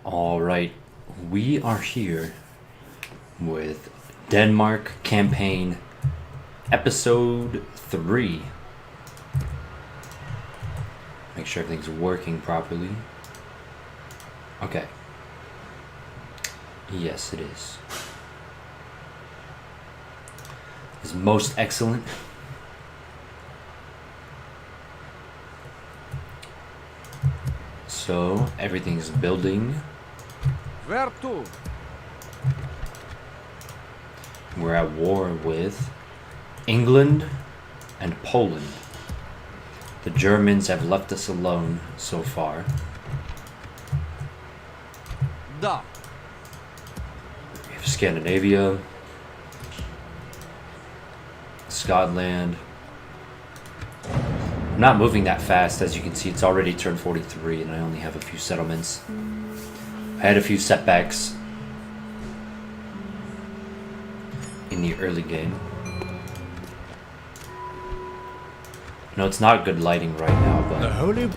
Alright, we are here with Denmark Campaign Episode 3. Make sure everything's working properly. Okay. Yes, it is. It's most excellent. So, everything's building. Where to? We're at war with England and Poland. The Germans have left us alone so far. Da. We have Scandinavia, Scotland. I'm not moving that fast, as you can see. It's already turned 43 and I only have a few settlements. I had a few setbacks in the early game. No, it's not good lighting right now, but I'm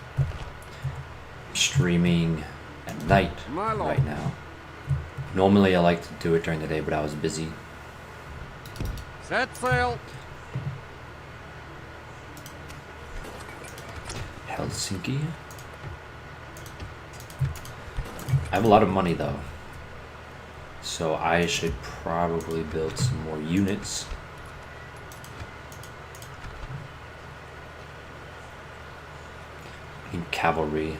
streaming at night right now. Normally I like to do it during the day, but I was busy. Set sail. Helsinki. I have a lot of money though, so I should probably build some more units. I need cavalry.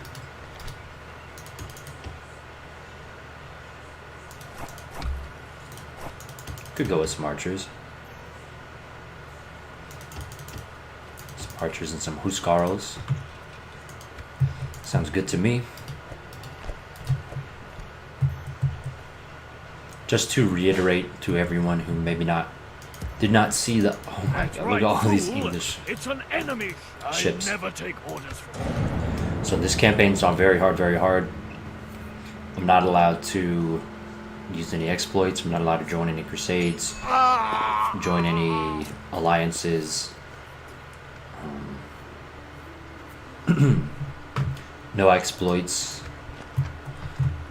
Could go with some archers. Some archers and some huskarls. Sounds good to me. Just to reiterate to everyone who maybe did not see the, oh my god, look at all these English It's an enemy. ships. I never take orders from. So this campaign's on very hard, very hard. I'm not allowed to use any exploits. I'm not allowed to join any crusades, join any alliances. No exploits.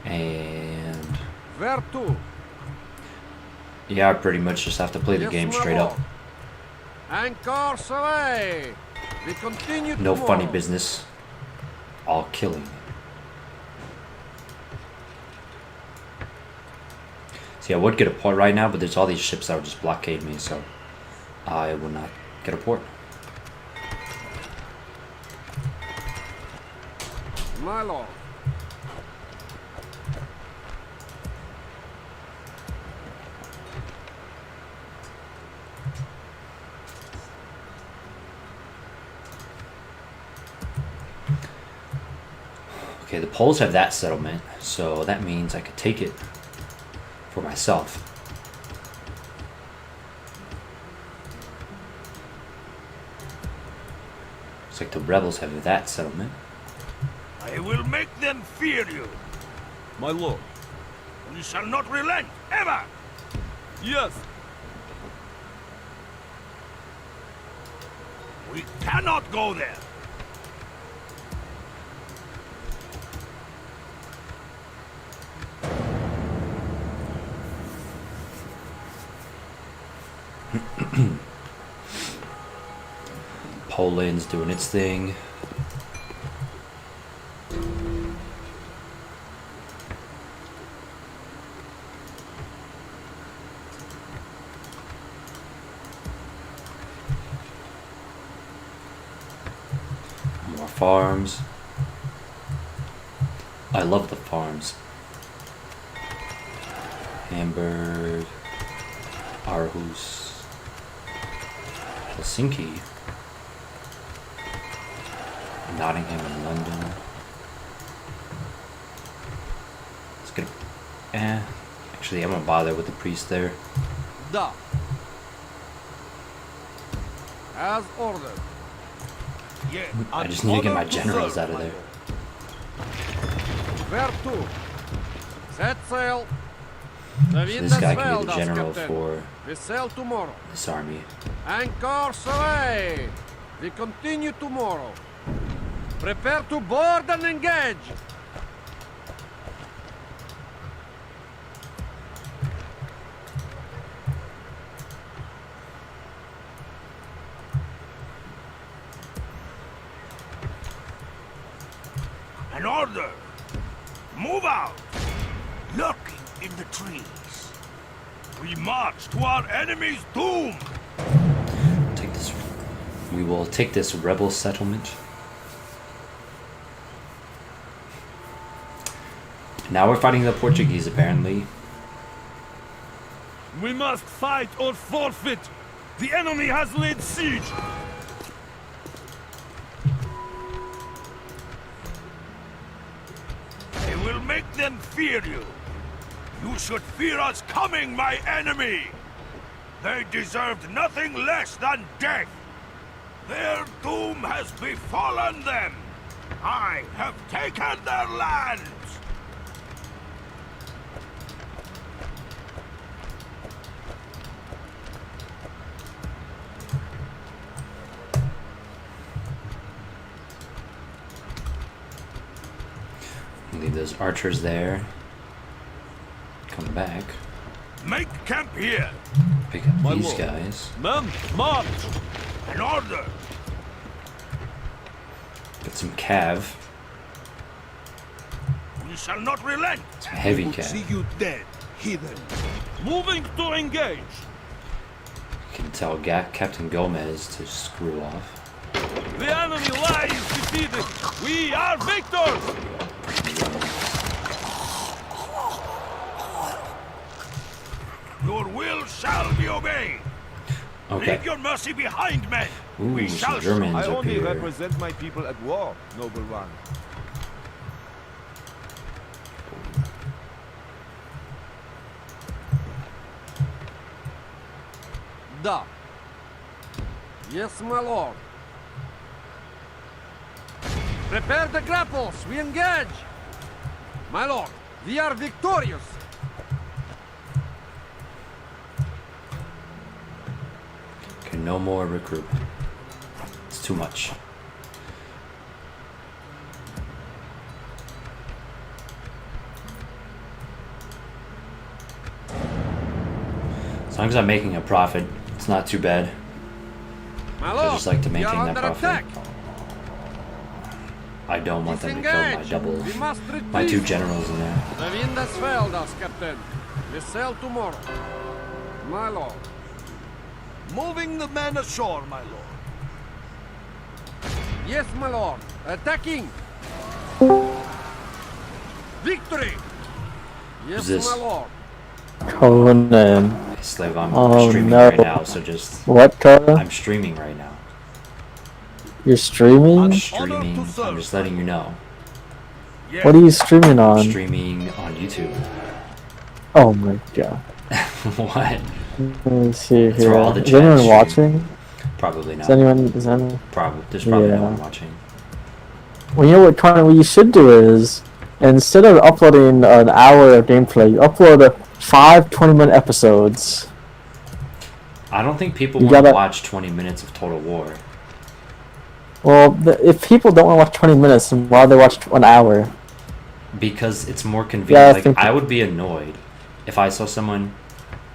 And Where to? yeah, I pretty much just have to play the game straight up. Anchor away. We continue No tomorrow. funny business. All killing. See, I would get a port right now, but there's all these ships that would just blockade me, so I will not get a port. My lord. Okay, the Poles have that settlement, so that means I could take it for myself. Looks like the rebels have that settlement. I will make them fear you. My lord. We shall not relent, ever. Yes. We cannot go there. Poland's doing its thing. More farms. I love the farms. Hamburg, Aarhus, Helsinki, Nottingham and London. It's good. Actually, I'm gonna bother with the priest there. Da. As ordered. Yeah. I just need to get my generals out of there. Where to? Set sail. So this guy can be the general for We sail tomorrow. this army. Anchor away. We continue tomorrow. Prepare to board and engage. An order! Move out! Lurking in the trees. We march to our enemy's doom! Take this. We will take this rebel settlement. Now we're fighting the Portuguese, apparently. We must fight or forfeit! The enemy has laid siege! I will make them fear you! You should fear us coming, my enemy! They deserved nothing less than death! Their doom has befallen them! I have taken their lands! Leave those archers there. Come back. Make camp here! Pick up My these lord. guys. Men, march! An order! Get some cav. We shall not relent! Some heavy We will cav. see you dead, heathen. Moving to engage! You can tell Captain Gomez to screw off. The enemy lies defeated! We are victors! Your will shall be obeyed! Okay. Leave your mercy behind, men! Ooh, We some shall Germans I up only here. represent my people at war, noble one. Da. Yes, my lord. Prepare the grapples. We engage. My lord, we are victorious. Okay, no more recruit. It's too much. As long as I'm making a profit, it's not too bad. My I lord, just like to we are maintain that under profit. attack. I don't want them to kill my Disengage. We must my retreat. two generals in there. The wind has failed us, Captain. We sail tomorrow. My lord. Moving the men ashore, my lord. Yes, my lord. Attacking. Victory. Yes, Who's this? my lord. Conan. Hey, Slave, I'm Oh, streaming no. right now, so just... What, Conan? I'm streaming right now. You're streaming? I'm Honor streaming, to serve. I'm just letting you know. Yes. What are you streaming I'm on? streaming on YouTube. Oh my god. What? Let me see That's where here. all the Is anyone chat watching? Probably Is not. anyone, is anyone? There's probably no Yeah. one watching. Well, you know what, Conan, what you should do is, instead of uploading an hour of gameplay, you upload 5 20-minute episodes. I don't think people You want to gotta- watch 20 minutes of Total War. Well, if people don't want to watch 20 minutes, then why do they watch 1 hour? Because it's more Yeah, I convenient. think- I would be annoyed if I saw someone,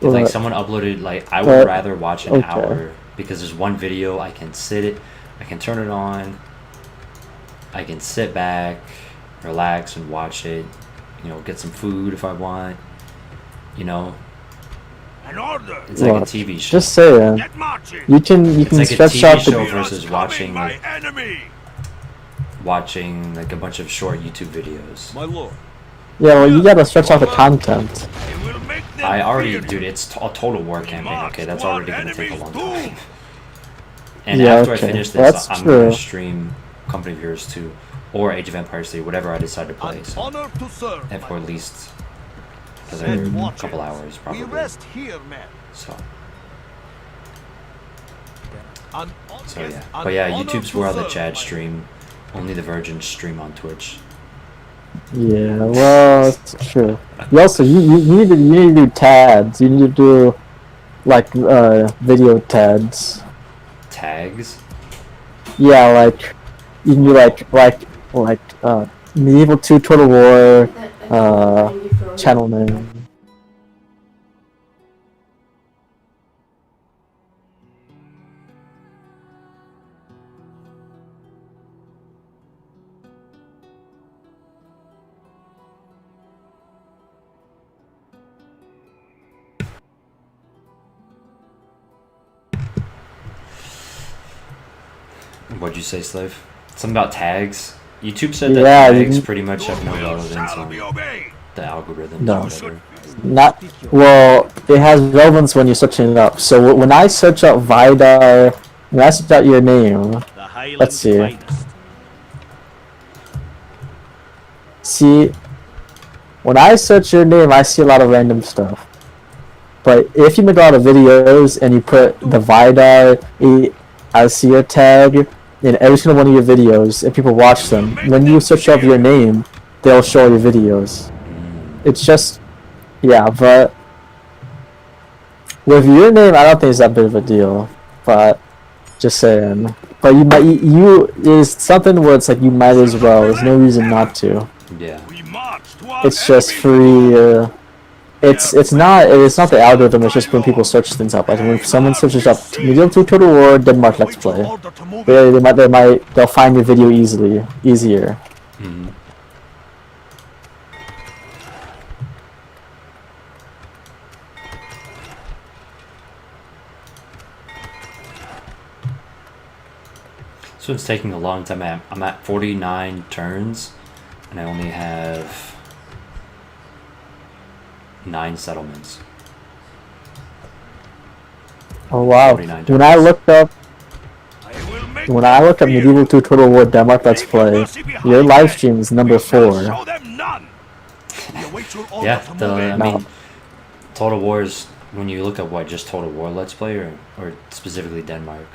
if Well, someone uploaded, I would but- rather watch an okay. hour, because there's one video, I can I can turn it on, I can sit back, relax and watch it, get some food if I want, An order. it's like a Look, TV show. Just saying. Get marching. You can It's like a stretch TV out show the... versus Fear us watching, coming, my like- enemy. Watching a bunch of short YouTube videos. My lord. Yeah, well, you gotta stretch out the content. I will make them I already, fear dude, you. it's a Total War campaign, okay? That's already gonna take a long time. Doom. And Yeah, after okay. I finish That's this, I'm true. gonna stream Company of Heroes 2 or Age of Empires 3, whatever I decide to play. An So, honor to serve. and my for at lord. least Set another watches. couple hours, We probably. rest here, men. So, An so yes, yeah. an But yeah, honor YouTube's to where all the serve, Chad my stream. Only the Virgins stream on Twitch. Yeah, well, it's true. You also, you need to do tags. You need to do, like, video tags. Tags? Yeah, like, You can do medieval 2 Total War channel name. What'd you say, Slave? Something about tags? YouTube said that tags pretty much have no relevance on the algorithm or whatever. Not well. It has relevance when you're searching it up. So when I search up Vidar, when I search out your name, let's see. See, when I search your name, I see a lot of random stuff. But if you make a lot of videos and you put the Vidar Alcir tag in every single one of your videos, and people watch them, when you search up your name, they'll show your videos. It's just, yeah, but with your name, I don't think it's that big of a deal. But just saying. But is something where it's like you might as well. There's no reason not to. Yeah. It's just free. It's not the algorithm. It's just when people search things up. Like when someone searches up Medieval 2 Total War Denmark Let's Play, they'll find your video easier. Mm-hmm. So it's taking a long time. I'm at 49 turns, and I only have 9 settlements. Oh wow! When I looked up Medieval 2 Total War Denmark Let's Play, your live stream is number 4. Yeah, I mean, Total War is when you look at just Total War Let's Play or specifically Denmark.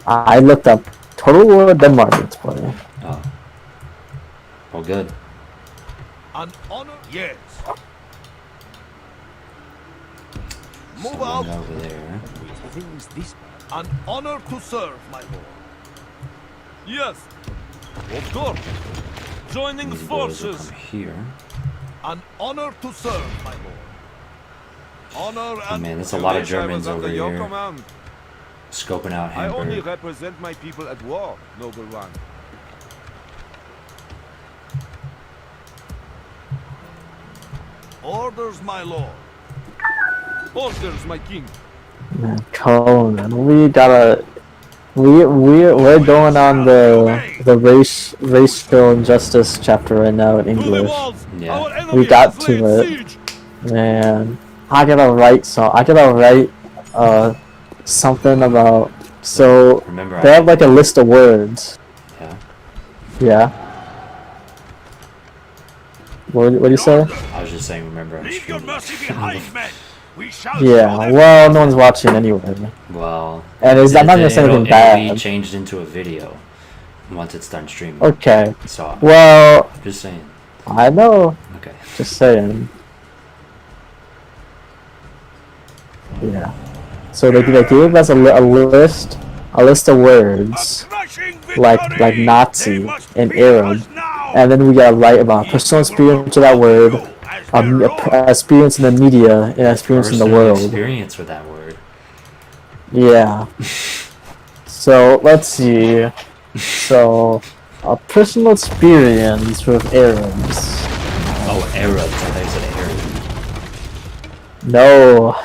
I looked up Total War Denmark Let's Play. Oh, well, good. An honor, yes. Move Someone out. over there. An honor to serve, my lord. Yes, of course. Joining These boys will forces. come here. An honor to serve, my lord. Honor Oh and man, there's a lot of Wish I was Germans over under your here command. scoping out I only Hamburg. represent my people at war, noble one. orders, my lord. Orders, my king. Man, Conan, we're going on the racial injustice chapter right now in To the English. walls. Yeah. Our enemy We got has laid to it. siege. Man, I gotta write something about. So Remember, they have like a list of words. yeah. Yeah. What do you say? I was just saying, remember, I'm Leave your streaming. mercy behind, men. We shall Yeah. show them Well, no one's watching anyway. Well, And I'm not gonna say anything it'll be bad. changed into a video once it's done streaming. Okay. So, Well, just saying. I know. Okay. Just saying. Yeah. So they gave us a list of words crushing like victory. Nazi They must and fear Arab, us now. and then we gotta write about personal experience of that word, experience in the media, and experience in the Personal world. experience with that word. Yeah. So let's see. So a personal experience with Arabs. Oh, Arabs. I thought you said Arab. No,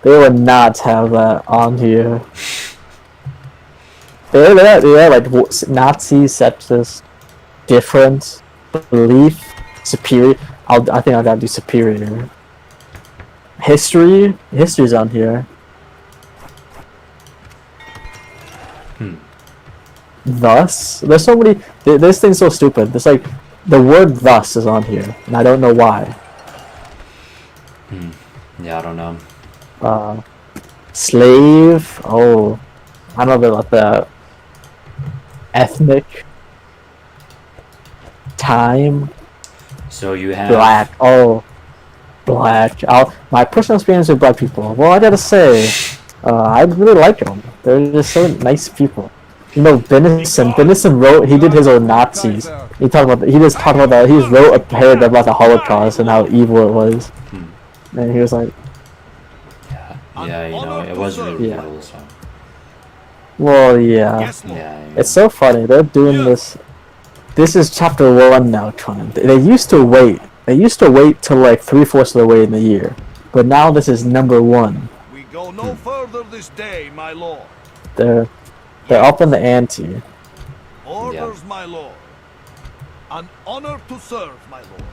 they would not have that on here. They're like Nazi, sexist, different, belief, superior. I think I gotta do superior. History's on here. Thus, there's so many. This thing's so stupid. It's like the word "thus" is on here, and I don't know why. Yeah, I don't know. Slave. Oh, I don't know about that. Ethnic. Time. So you have Black. Oh, black. My personal experience with black people. Well, I gotta say, I really like them. They're just so nice people. You know, Benison wrote, he did his own Nazis. He just talked about that. He just wrote a paragraph about the Holocaust and how evil it was. And he was like, Yeah, you know, it was really Yeah. cool, so. well, yeah. Yes, Lord. Yeah, It's so funny. They're doing this. This is chapter 1 now, Tron. They used to wait. They used to wait till like 3/4 of the way in the year. But now this is number 1. We go no further this day, my lord. They're up in the ante. Orders, my lord. An honor to serve, my lord.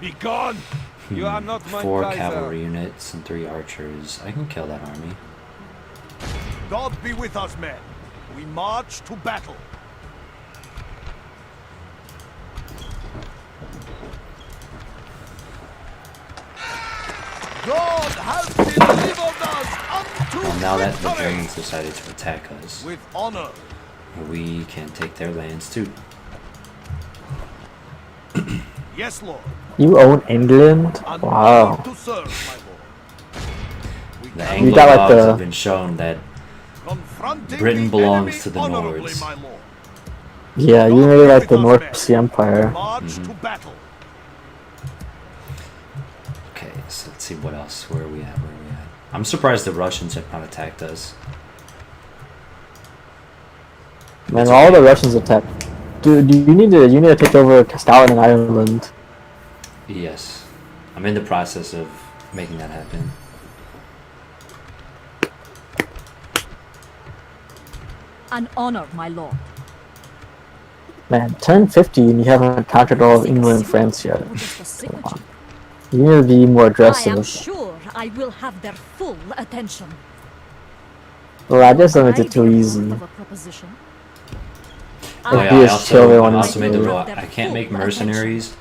Be gone! You are not my 4 Kaiser. cavalry units and 3 archers. I can kill that army. God be with us, men. We march to battle. God has delivered us unto Well, now that the victory Germans decided to attack us, with honor. we can take their lands too. Yes, Lord. You own England? An Wow. honor to serve, my lord. We The cannot Anglo got, like, gods the- have been shown that confronting Britain the belongs enemy to the honorably, Nords. my lord. Yeah, you God really be like with the us, North men. Sea Empire. March to battle. Okay, so let's see what else. Where are we at? I'm surprised the Russians have not attacked us. Man, all the Russians attack. Dude, you need to take over Stalin and Ireland. Yes. I'm in the process of making that happen. An honor, my lord. Man, turn 50 and you haven't conquered all of England and France yet. Or just a signature. You need to be more I am aggressive. sure I will have their full attention. Well, I just don't make I it too be easy. of a proposition. Oh If yeah, you I just chill also, everyone I else also made the do it. rule. I can't make mercenaries.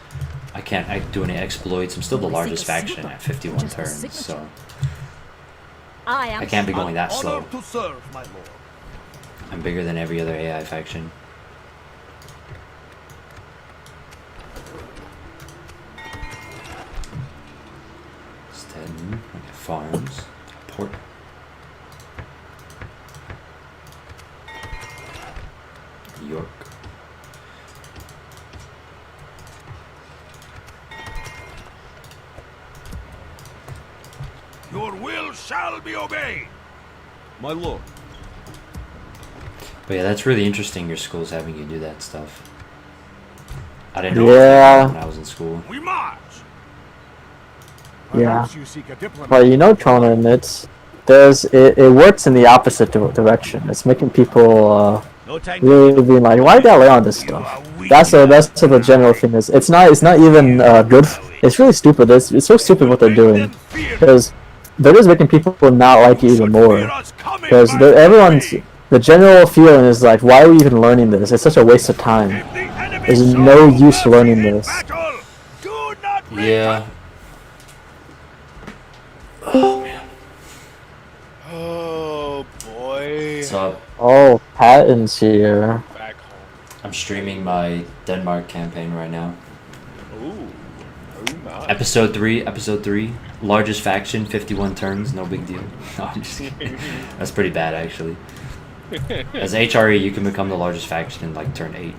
I can't do any exploits. I'm still the Seek largest a faction super, at 51 just a turns, signature. so I am I can't be sure- going that Honor slow. to serve, my lord. I'm bigger than every other AI faction. Stead, farms, port. York. Your will shall be obeyed. My lord. But yeah, that's really interesting. Your school's having you do that stuff. I didn't know Yeah. when I was in school. We march. Yeah. Perhaps you seek a diplomat. But you know, Tronan, it works in the opposite direction. It's making people No time really being like, why did I lay on this stuff? That's what the general thing is. It's not even good. It's really stupid. It's so stupid what they're doing, because they're just making people not like it even more. Because the general feeling is like, why are we even learning this? It's such a waste of time. There's no use learning this. Yeah. Oh boy. What's up? Oh, Patton's here. Back home. I'm streaming my Denmark campaign right now. Ooh. Oh my. Episode 3. Largest faction, 51 turns, no big deal. No, I'm just kidding. That's pretty bad, actually. As HRE, you can become the largest faction in like turn 8.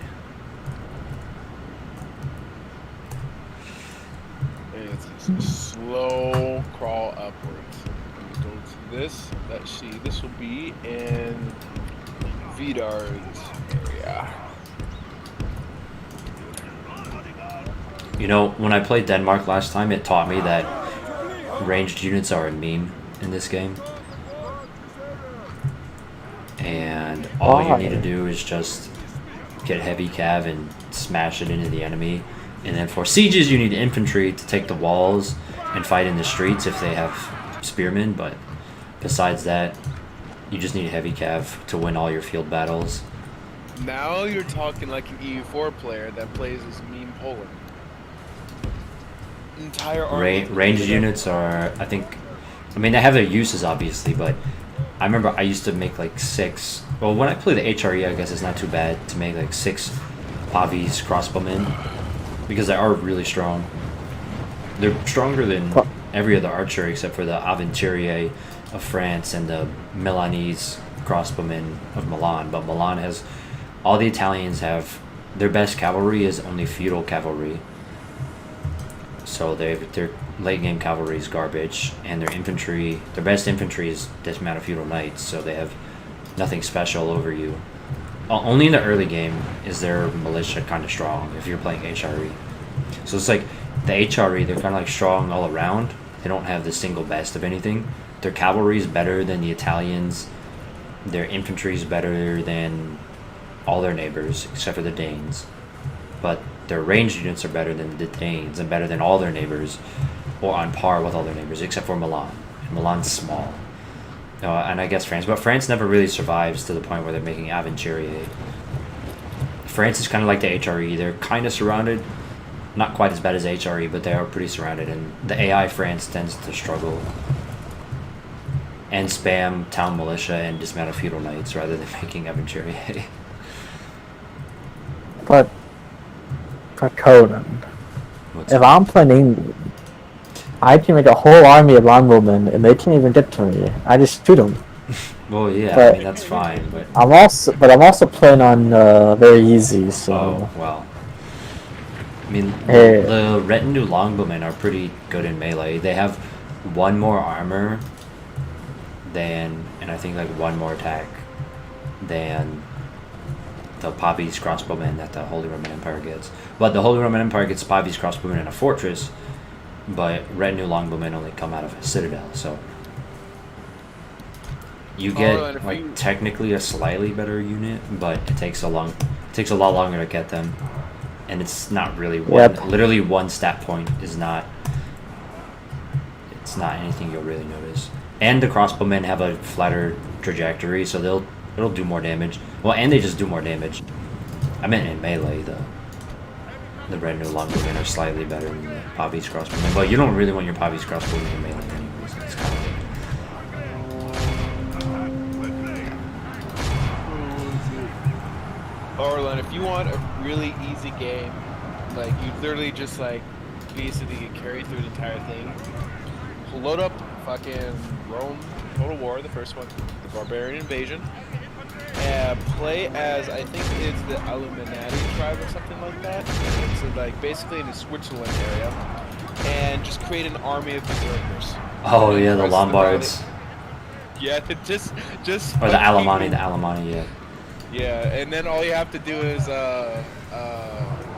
It's a slow crawl upwards. Let me go to this. Let's see. This will be in Vidar's area. You know, when I played Denmark last time, it taught me that ranged units are a meme in this game. And all you need to do is just get heavy cav and smash it into the enemy. And then for sieges, you need infantry to take the walls and fight in the streets if they have spearmen. But besides that, you just need heavy cav to win all your field battles. Now you're talking like an EU4 player that plays as meme Poland. Entire army. Ranged units are, I mean, they have their uses obviously, but I remember I used to make like 6. Well, when I play the HRE, I guess it's not too bad to make like 6 Pavis crossbowmen because they are really strong. They're stronger than every other archer except for the Aventurier of France and the Milanese crossbowmen of Milan, but Milan has all the Italians have their best cavalry is only feudal cavalry. So their late game cavalry is garbage, and their best infantry is dismounted feudal knights. So they have nothing special over you. Only in the early game is their militia kind of strong if you're playing HRE. So it's like the HRE, they're kind of like strong all around. They don't have the single best of anything. Their cavalry is better than the Italians. Their infantry is better than all their neighbors except for the Danes. But their ranged units are better than the Danes and better than all their neighbors, or on par with all their neighbors except for Milan. And Milan's small. And I guess France, but France never really survives to the point where they're making Aventurier. France is kind of like the HRE. They're kind of surrounded, not quite as bad as HRE, but they are pretty surrounded. And the AI France tends to struggle and spam town militia and dismantle feudal knights rather than making Aventurier. But Conan, What's if I'm playing England, I can make a whole army of longbowmen, and they can't even get to me. I just shoot them. Well, yeah, But- I mean that's fine, but I'm also playing on very easy, so oh well. I mean, Hey. the retinue longbowmen are pretty good in melee. They have one more armor than, and I think like one more attack than the Poppy's crossbowmen that the Holy Roman Empire gets. But the Holy Roman Empire gets Poppy's crossbowmen in a fortress, but retinue longbowmen only come out of a citadel, so you get and if like you- technically a slightly better unit, but it takes a lot longer to get them, and it's not really Yep. literally one stat point is not. It's not anything you'll really notice. And the crossbowmen have a flatter trajectory, so it'll do more damage. Well, and they just do more damage. I meant in melee, the retinue longbowmen are slightly better than the Poppy's crossbowmen, but you don't really want your Poppy's crossbowmen in melee anyways. It's kind of Orlan, if you want a really easy game, like you literally just like basically get carried through the entire thing, load up fucking Rome Total War, the first one, the Barbarian Invasion, and play as, I think it's the Illuminati tribe or something like that. It's like basically in the Switzerland area, and just create an army of berserkers. oh yeah, the Press Lombards Yeah, just or the fucking- Alemanni, yeah. Yeah, and then all you have to do is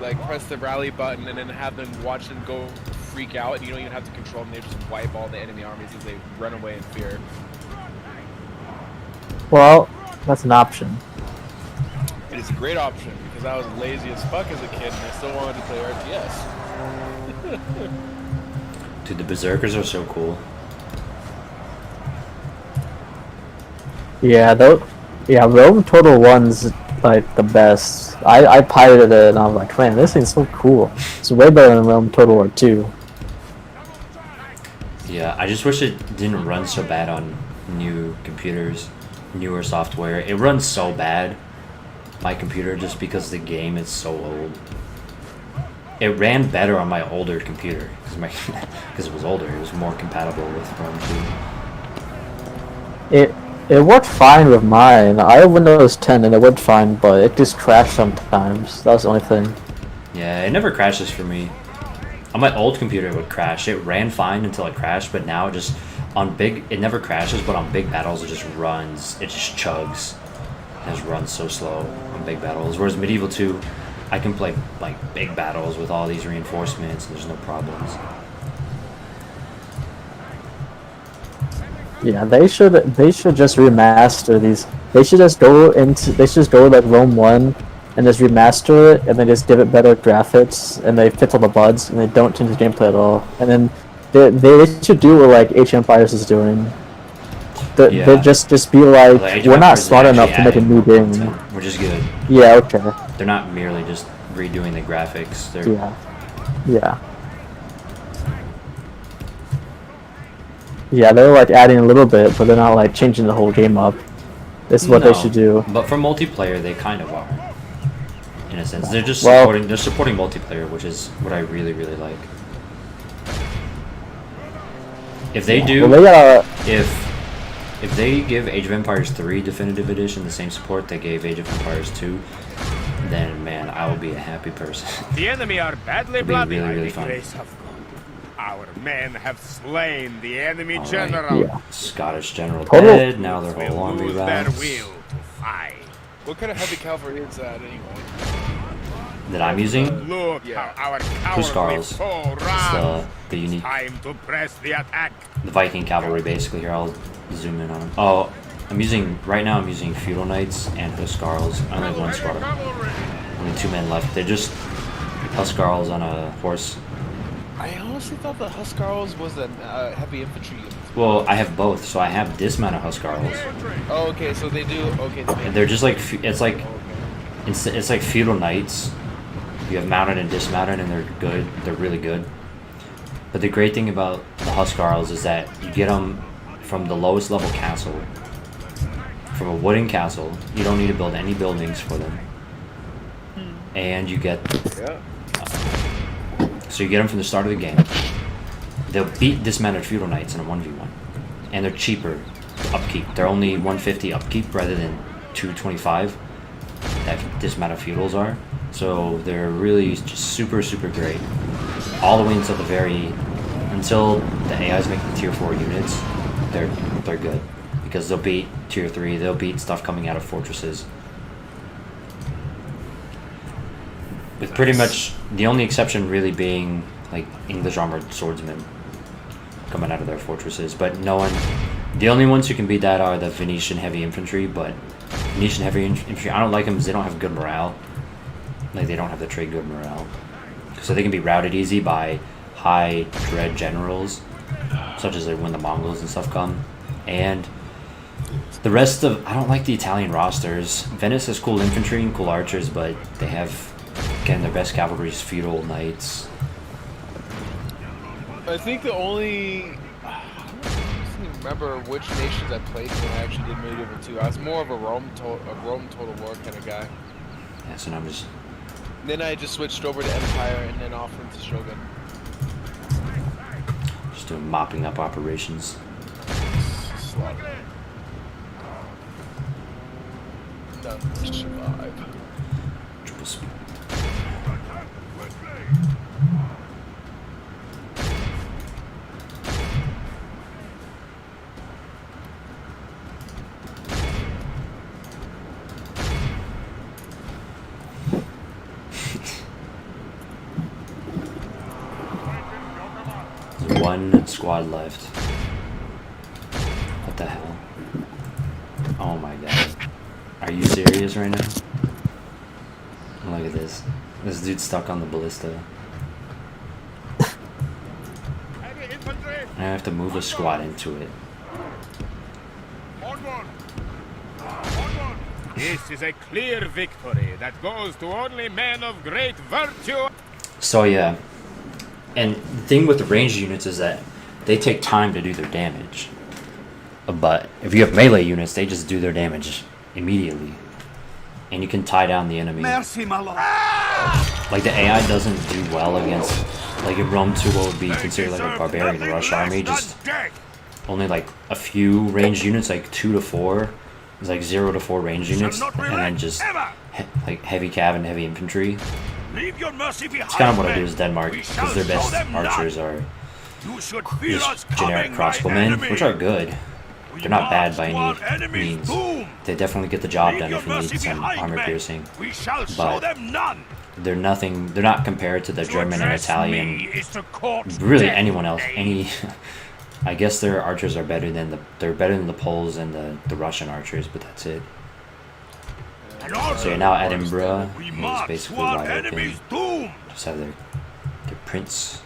like press the rally button and then have them watch them go freak out, and you don't even have to control them. They just wipe all the enemy armies as they run away in fear. well, that's an option. It is a great option because I was lazy as fuck as a kid and I still wanted to play RTS. Dude, the berserkers are so cool. Yeah, Rome Total One's like the best. I pirated it and I was like, man, this thing's so cool. It's way better than Rome Total War 2. Yeah, I just wish it didn't run so bad on new computers, newer software. It runs so bad, my computer, just because the game is so old. It ran better on my older computer because it was older. It was more compatible with Rome 2. It worked fine with mine. I have Windows 10 and it worked fine, but it just crashed sometimes. That was the only thing. Yeah, it never crashes for me. On my old computer, it would crash. It ran fine until it crashed, but now it just it never crashes, but on big battles, it just runs. It just chugs. It just runs so slow on big battles. Whereas Medieval 2, I can play like big battles with all these reinforcements. There's no problems. Yeah, they should just remaster these. They should just go like Rome 1 and just remaster it and then just give it better graphics and they fix all the bugs and they don't change the gameplay at all. And then they should do what like Age of Empires is doing. Yeah. They just be like, Well, Age of we're not Empires is smart enough to actually make a adding new more game. content, which is good. Yeah, okay. They're not merely just redoing the graphics. They're Yeah. Yeah, they're like adding a little bit, but they're not like changing the whole game up. This is what they No, should do. But for multiplayer, they kind of are. In a sense, they're just Well- supporting multiplayer, which is what I really, really like. If they do, Well, they gotta. if if they give Age of Empires 3 Definitive Edition the same support they gave Age of Empires 2, then man, I will be a happy person. The enemy are badly It'll be bloody really, by really the fun. grace of God. Our men have slain the enemy All right. general. Yeah. Scottish general Total- dead. Now their whole Will army lose their rise. will to fight. What kind of heavy cavalry is that anyway? That I'm using. Look Yeah. how our cowardly Huskarls. foe It's runs. the unique, Time to press the attack. the Viking cavalry basically. Here, I'll zoom in on them. Oh, I'm using Feudal Knights and Huskarls. I only have one squad. Only 2 men left. They're just Huskarls on a horse. I honestly thought the Huskarls was a heavy infantry unit. Well, I have both, so I have this amount of Huskarls. Oh, okay, so they do. Okay, they And they're just like it's like Feudal Knights. You have mounted and dismounted, and they're good. They're really good. But the great thing about the Huskarls is that you get them from the lowest level castle, from a wooden castle. You don't need to build any buildings for them, and you get yeah. so you get them from the start of the game. They'll beat dismounted Feudal Knights in a 1v1, and they're cheaper upkeep. They're only 150 upkeep rather than 225 that dismounted Feudals are. So they're really just super great. All the way until until the AIs make the tier 4 units, they're good. Because they'll beat tier 3, they'll beat stuff coming out of fortresses. With pretty much the only exception really being like English armored swordsmen coming out of their fortresses. But the only ones who can beat that are the Venetian heavy infantry, but Venetian heavy infantry, I don't like them because they don't have good morale. Like, they don't have the trade good morale. So they can be routed easy by high dread generals, such as like when the Mongols and stuff come. And the rest of, I don't like the Italian rosters. Venice has cool infantry and cool archers, but they have, again, their best cavalry is Feudal Knights. I think the only. I don't even remember which nations I played when I actually did Medieval 2. I was more of a Rome Total War kind of guy. Yeah, so now I'm just... Then I just switched over to Empire and then off into Shogun. Just doing mopping up operations. Slaughter. None will survive. Triple speed. There's one squad left. What the hell? Oh my god. Are you serious right now? Look at this. This dude's stuck on the ballista. I have to move a squad into it. This is a clear victory that goes to only men of great virtue. So yeah. And the thing with the ranged units is that they take time to do their damage. But if you have melee units, they just do their damage immediately. And you can tie down the enemy. Merci, my lord. Like, the AI doesn't do well against, like, in Rome 2, what would be considered like a barbarian rush army, just only like a few ranged units, like 2 to 4. It's like 0 to 4 ranged units, and then just like heavy cav and heavy infantry. Leave your mercy behind. It's kind of what I do with Denmark, because their best archers are just generic crossbowmen, which are good. They're not bad by any means. They definitely get the job done if you need some armor piercing. But they're nothing. They're not compared to the German and Italian. Really, anyone else. I guess their archers are better than the Poles and the Russian archers, but that's it. So yeah, now Edinburgh is basically wide open. Just have their prince.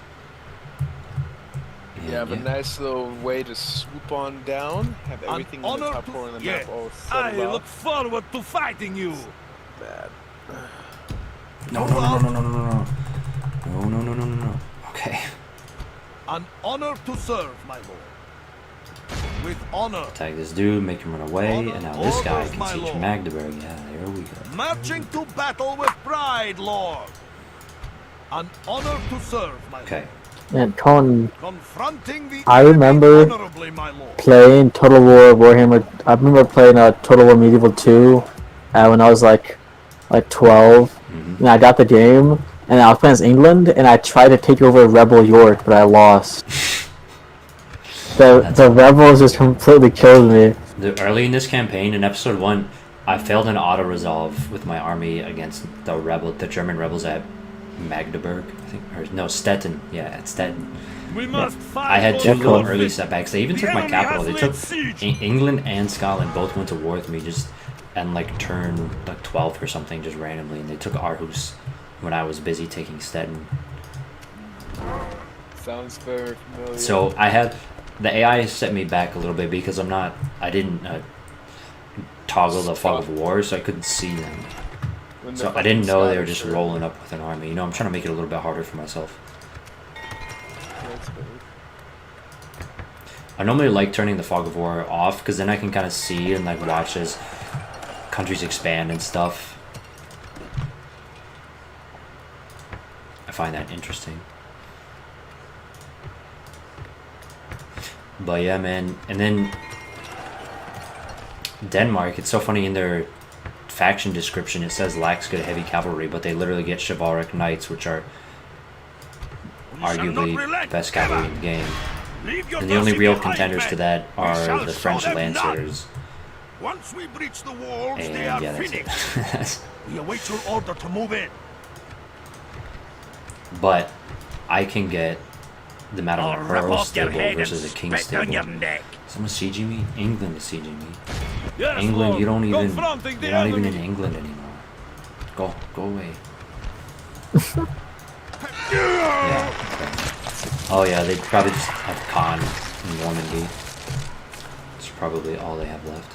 And Yeah, but nice little way to swoop on down, have everything in the top corner of the map all settled I look off. forward to fighting you. Bad. No. Okay. An honor to serve, my lord. With honor. Tag this dude, make him run away, and now this guy can siege Magdeburg. Yeah, there we go. Marching to battle with pride, lord. An honor to serve, my Okay. lord. And Cohen, Confronting the I enemy remember honorably, my lord. playing Total War Warhammer. I remember playing Total War Medieval 2 when I was like 12. And I got the game, and I was playing as England, and I tried to take over Rebel York, but I lost. The rebels just completely killed me. Early in this campaign, in episode 1, I failed an auto resolve with my army against the German rebels at Magdeburg, I think, or no, Stettin. Yeah, at Stettin. We must fight. I had two Yeah, little cool. early setbacks. They even The took my enemy capital. has They laid took siege. England and Scotland both went to war with me just and like turn like 12 or something just randomly, and they took Aarhus when I was busy taking Stettin. Sounds very familiar. So I had the AI set me back a little bit because I didn't toggle the fog of war, so I couldn't see them. When So the I didn't know they were Scottish just are- rolling up with an army. You know, I'm trying to make it a little bit harder for myself. That's weird. I normally like turning the fog of war off because then I can kind of see and like watch as countries expand and stuff. I find that interesting. But yeah, man. And then Denmark, it's so funny in their faction description it says lacks good heavy cavalry, but they literally get chivalric knights, which are We shall not arguably the relent best cavalry ever. in the game. Leave your And the only mercy real behind, contenders men. to that We are shall the show French them none. Lancers. Once we breach the walls, And they are yeah, that's finished. it. We await your order to move in. But I can get the Madame Earl stable versus the King stable. neck. Someone's sieging me? England is sieging me. Yes, England, Lord. you don't even. Confronting the You're not even in enemy. England anymore. Go away. Yeah. Okay. Oh yeah, they probably just have Khan in Normandy. That's probably all they have left.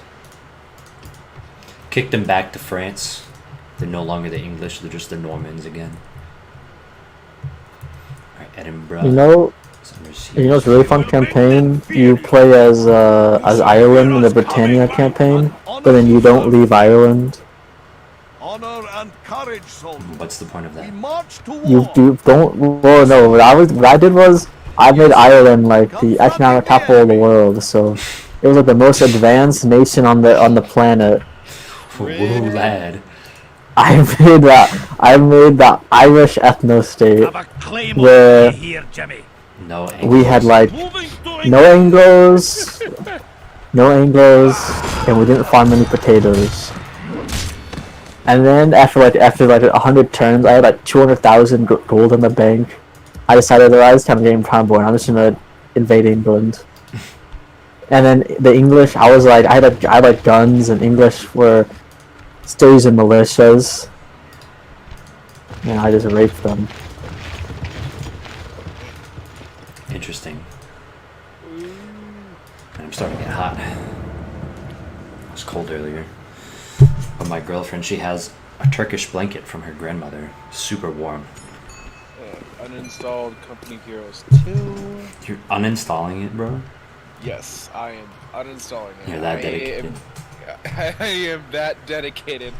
Kick them back to France. They're no longer the English, they're just the Normans again. Alright, Edinburgh. You know, is under siege. it's a really fun campaign. You play as Ireland in the Britannia campaign, but then you don't leave Ireland. Honor and courage, soldiers. What's the point of We that? march to war. You don't. Well, no. What I did was I made Ireland like the economic capital of the world. So it was like the most advanced nation on the planet. Woo lad. I made the Irish ethno state Have a claymore where here, Jimmy. No we had like Moving to no Anglos, and we didn't farm any potatoes. And then after like 100 turns, I had like 200,000 gold in the bank. I decided that I was kind of getting prime born. I'm just gonna invade England. And then the English, I had like guns, and English were still using militias. And I just raped them. Interesting. And I'm starting to get hot. It was cold earlier. But my girlfriend, she has a Turkish blanket from her grandmother. Super warm. Uninstalled Company Heroes 2. You're uninstalling it, bro? Yes, I am uninstalling it. You're that dedicated. I am that dedicated.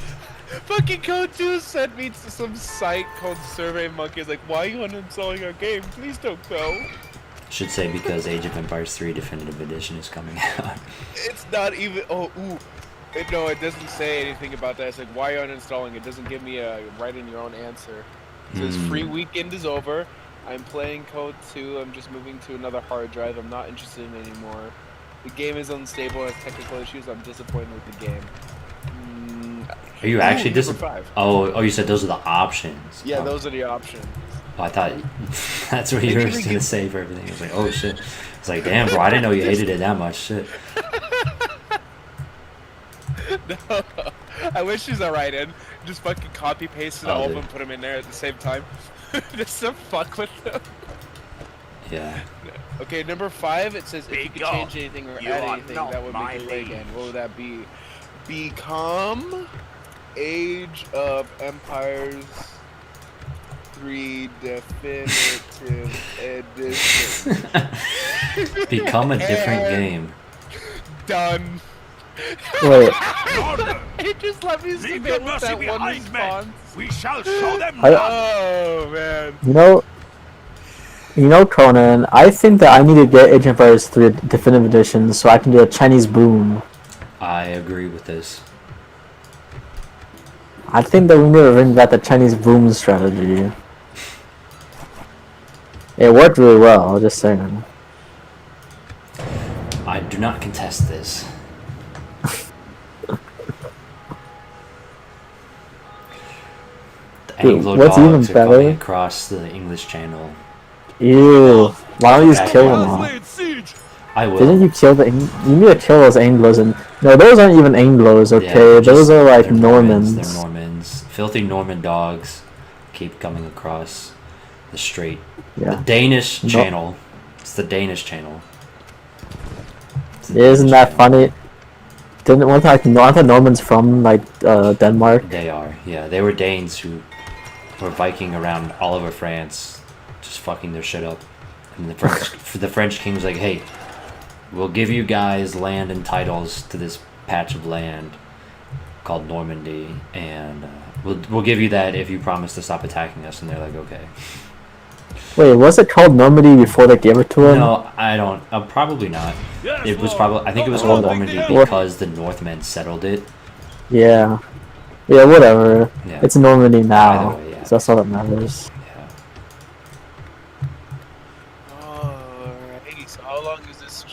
Fucking Code 2 sent me to some site called Survey Monkey. It's like, why are you uninstalling our game? Please don't go. Should say because Age of Empires 3 Definitive Edition is coming out. It's not even. Oh, ooh. No, it doesn't say anything about that. It's like, why are you uninstalling? It doesn't give me a write in your own answer. It says free weekend is over. I'm playing Code 2. I'm just moving to another hard drive. I'm not interested in it anymore. The game is unstable, has technical issues. I'm disappointed with the game. Are you actually number disappointed? 5. Oh, you said those are the options. Yeah, Oh. those are the options. Oh, I thought that's what you were Maybe we gonna say for everything. I was like, oh shit. It's like, damn, bro, I didn't know you hated it that much. Shit. No, I wish she's alright in. Just fucking copy pasted all of dude. them, put them in there at the same time. Just to fuck with them. Yeah. Okay, number 5, it says if you Big could dog, change anything or you add are anything, not that would my make it play liege. again. What would that be? Become Age of Empires 3 Definitive Edition. Become a different And- game. Done. Wait, It just let me Leave submit your with mercy that one behind, men. response. We shall show them I- none. Oh man. you know, You know, Conan, I think that I need to get Age of Empires 3 Definitive Edition so I can do a Chinese boom. I agree with this. I think that we need to bring back the Chinese boom strategy. It worked really well, just saying. I do not contest this. The Dude, Anglo what's even dogs are better? coming across the English Channel. Ew. Why don't you just kill them I'll all? lay siege. I will. Didn't you kill the you need to kill those Anglos and no, those aren't even Anglos, okay? they're Those just- are like they're Normans. They're Normans. Filthy Norman dogs keep coming across the strait. The Yeah. Danish No. channel. It's the Danish channel. It's the Isn't Danish that channel. funny? Aren't the Normans from like Denmark? They are. Yeah, they were Danes who were Viking around all over France, just fucking their shit up. And the French king was like, "Hey, we'll give you guys land and titles to this patch of land called Normandy, and we'll give you that if you promise to stop attacking us." And they're like, "Okay." Wait, was it called Normandy before they gave it to him? No, I don't. Probably not. Yes, It was Lord. probably. I think it was Oh, called oh, Normandy big because the Northmen settled it. Yeah. Yeah, whatever. Yeah. It's Normandy now. Either way, yeah. So that's all that matters. Yeah. Alrighty, so how long is this?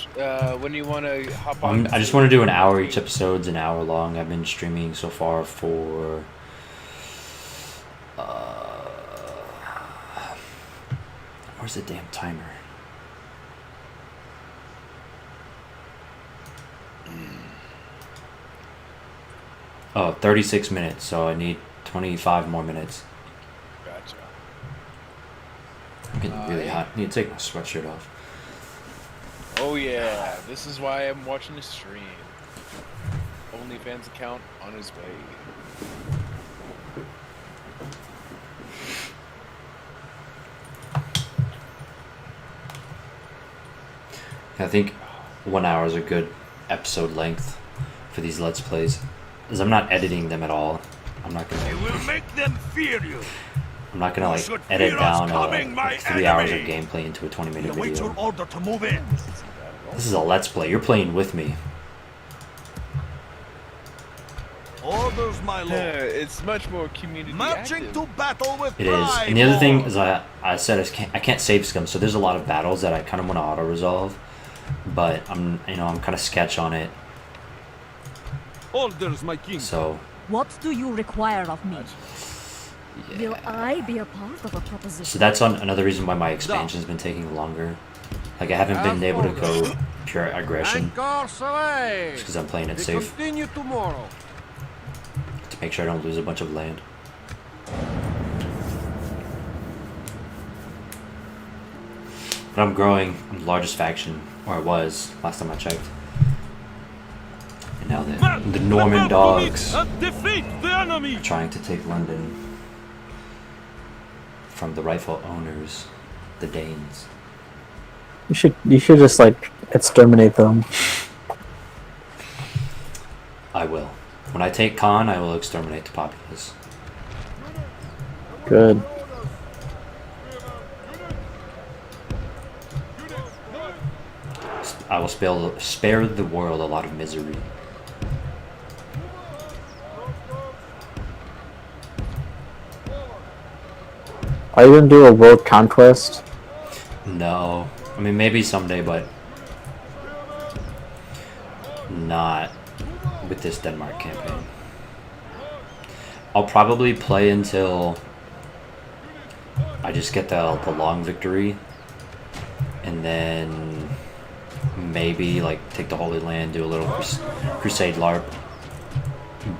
When do you want to hop on? I just want to do an hour each. Episode's an hour long. I've been streaming so far for. Where's the damn timer? Oh, 36 minutes, so I need 25 more minutes. Gotcha. I'm getting really hot. I need to take my sweatshirt off. Oh yeah, this is why I'm watching the stream. OnlyFans account on his way. I think 1 hour is a good episode length for these Let's Plays. Because I'm not editing them at all. I'm not I gonna. will make them fear you. I'm not gonna You like should edit fear us down coming, my 3 hours of enemy. gameplay into a 20-minute We await your video. order to move in. This is a Let's Play. You're playing with me. Orders, my lord. It's much more community Marching active. to battle with It is. pride, And the other thing lord. is, I said I can't save scum, so there's a lot of battles that I kind of want to auto resolve, but I'm kind of sketch on it. Orders, my king. So What do you require of me? Will yeah. I be a part of a proposition? So that's another reason why my expansion's been taking longer. Like I haven't been able to go pure aggression Anchors away. because I'm playing it We safe continue tomorrow. to make sure I don't lose a bunch of land. But I'm growing. I'm the largest faction, or I was last time I checked. And now the Norman dogs are Defeat the enemy. trying to take London from the rightful owners, the Danes. You should just like exterminate them. I will. When I take Khan, I will exterminate the populace. Good. I will spare the world a lot of misery. Are you gonna do a world conquest? No. I mean, maybe someday, but not with this Denmark campaign. I'll probably play until I just get the long victory, and then maybe like take the Holy Land, do a little crusade LARP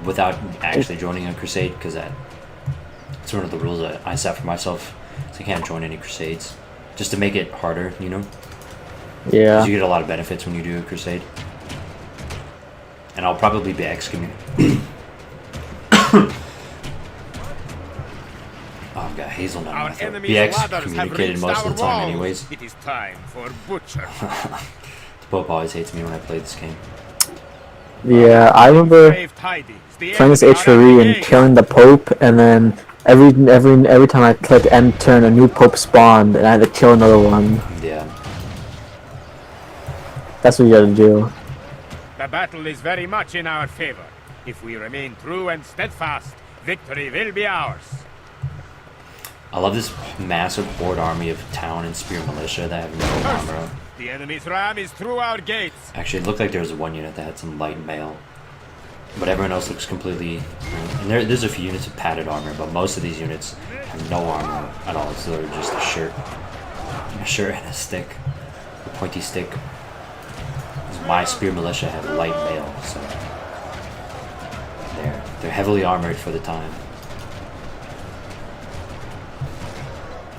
without actually joining a crusade, because that's one of the rules that I set for myself. So I can't join any crusades, just to make it harder, you know? Yeah. 'Cause you get a lot of benefits when you do a crusade. And I'll probably be excommunicated. Oh, I've got hazelnut in my throat. Be excommunicated most of the time anyways. It is time for butcher. The Pope always hates me when I play this game. Yeah, I remember Brave tidings. The playing this enemy are HRE and engaged. killing the Pope, and then Every time I click end turn, a new pope spawned, and I had to kill another one. Yeah. That's what you gotta do. The battle is very much in our favor. If we remain true and steadfast, victory will be ours. I love this massive horde army of town and spear militia that have no armor. The enemy's ram is through our gates. Actually, it looked like there was one unit that had some light mail. But everyone else looks completely... And there's a few units of padded armor, but most of these units have no armor at all. It's literally just a shirt. A shirt and a stick. A pointy stick. My spear militia have light mail, so... They're heavily armored for the time.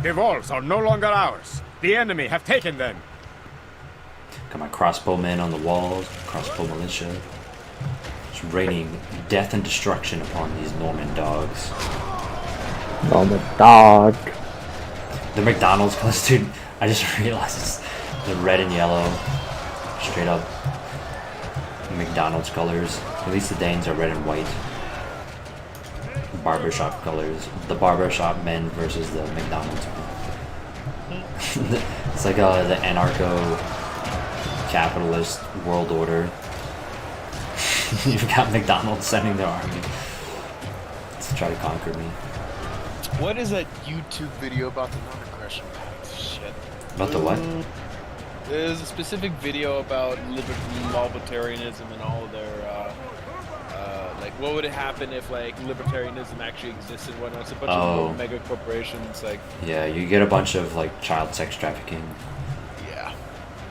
The walls are no longer ours. The enemy have taken them. Got my crossbowmen on the walls. Crossbow militia. Just raining death and destruction upon these Norman dogs. Norman dog. The McDonald's colors, dude. I just realized it's the red and yellow. Straight up McDonald's colors. At least the Danes are red and white. Barbershop colors. The barbershop men versus the McDonald's men. It's like the anarcho-capitalist world order. You've got McDonald's sending their army to try to conquer me. What is that YouTube video about the non-aggression pact? Shit. About the what? There's a specific video about libertarianism and all of their, like, what would happen if, like, libertarianism actually existed? When it's a bunch of mega corporations, like... Yeah, you get a bunch of, like, child sex trafficking. Yeah.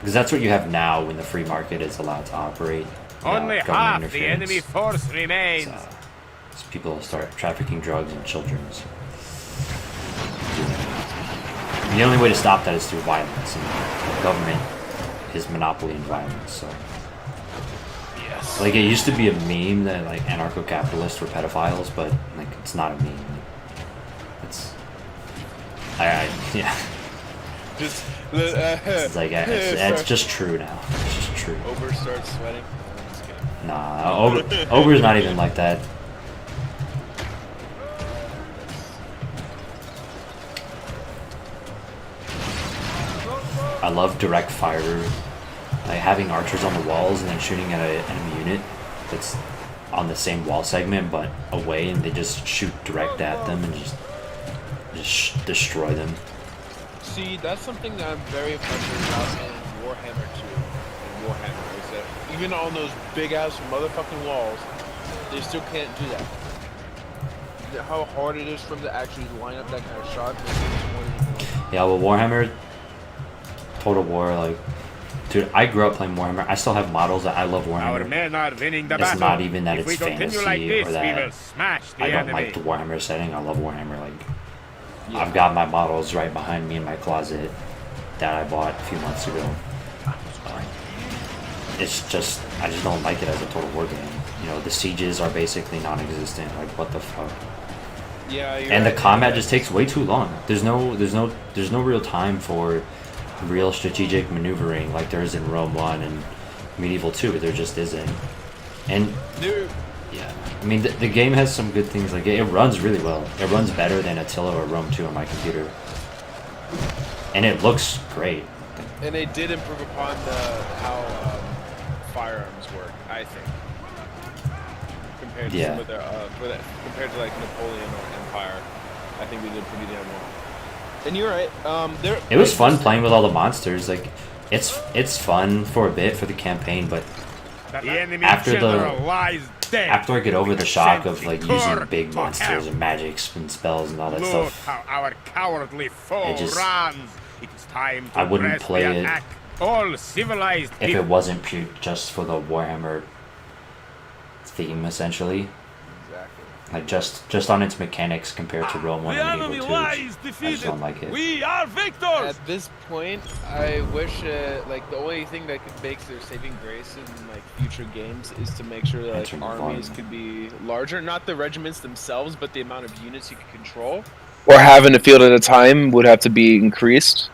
Because that's what you have now when the free market is allowed to operate. Only half the enemy force remains. So people start trafficking drugs and children. So. The only way to stop that is through violence, and the government is monopoly in violence. So, yes. Like it used to be a meme that like anarcho-capitalists were pedophiles, but like it's not a meme. It's, yeah. Just It's like it's just true now. It's just true. Ober starts sweating. Nah, Ober's not even like that. I love direct fire, like having archers on the walls and then shooting at an enemy unit that's on the same wall segment but away, and they just shoot direct at them and just destroy them. See, that's something that I'm very impressed about in Warhammer 2 and Warhammer, is that even on those big ass motherfucking walls, they still can't do that. How hard it is for them to actually line up that kind of shot. Yeah, well, Warhammer Total War, like, dude, I grew up playing Warhammer. I still have models that I love Warhammer. Our men are winning the it's battle. not even that if it's we continue fantasy like this, or that we will smash the I don't enemy. like the Warhammer setting. I love Warhammer. Like, yeah. I've got my models right behind me in my closet that I bought a few months ago. It's just, I just don't like it as a Total War game. You know, the sieges are basically non-existent. Like, what the fuck? Yeah, and the combat just takes way too long. There's no real time for real strategic maneuvering like there is in Rome 1 and Medieval 2. There just isn't. And yeah, I mean the game has some good things. Like it runs really well. It runs better than Attila or Rome 2 on my computer, and it looks great. And they did improve upon how firearms work, I think, compared to some of their compared to like Napoleon or Empire. I think they did pretty damn well. And you're right. It was fun playing with all the monsters. Like, it's fun for a bit for the campaign, but after I get over the shock of like using big monsters and magics and spells and all that stuff, how our cowardly foe runs. It is time to I wouldn't play it all civilized if it wasn't pure just for the Warhammer theme, essentially. Like just on its mechanics compared to Rome 1 and Medieval 2, I just don't like it. We are victors! At this point, I wish like the only thing that could make their saving grace in like future games is to make sure that like armies could be larger, not the regiments themselves, but the amount of units you could control. Or having a field at a time would have to be increased.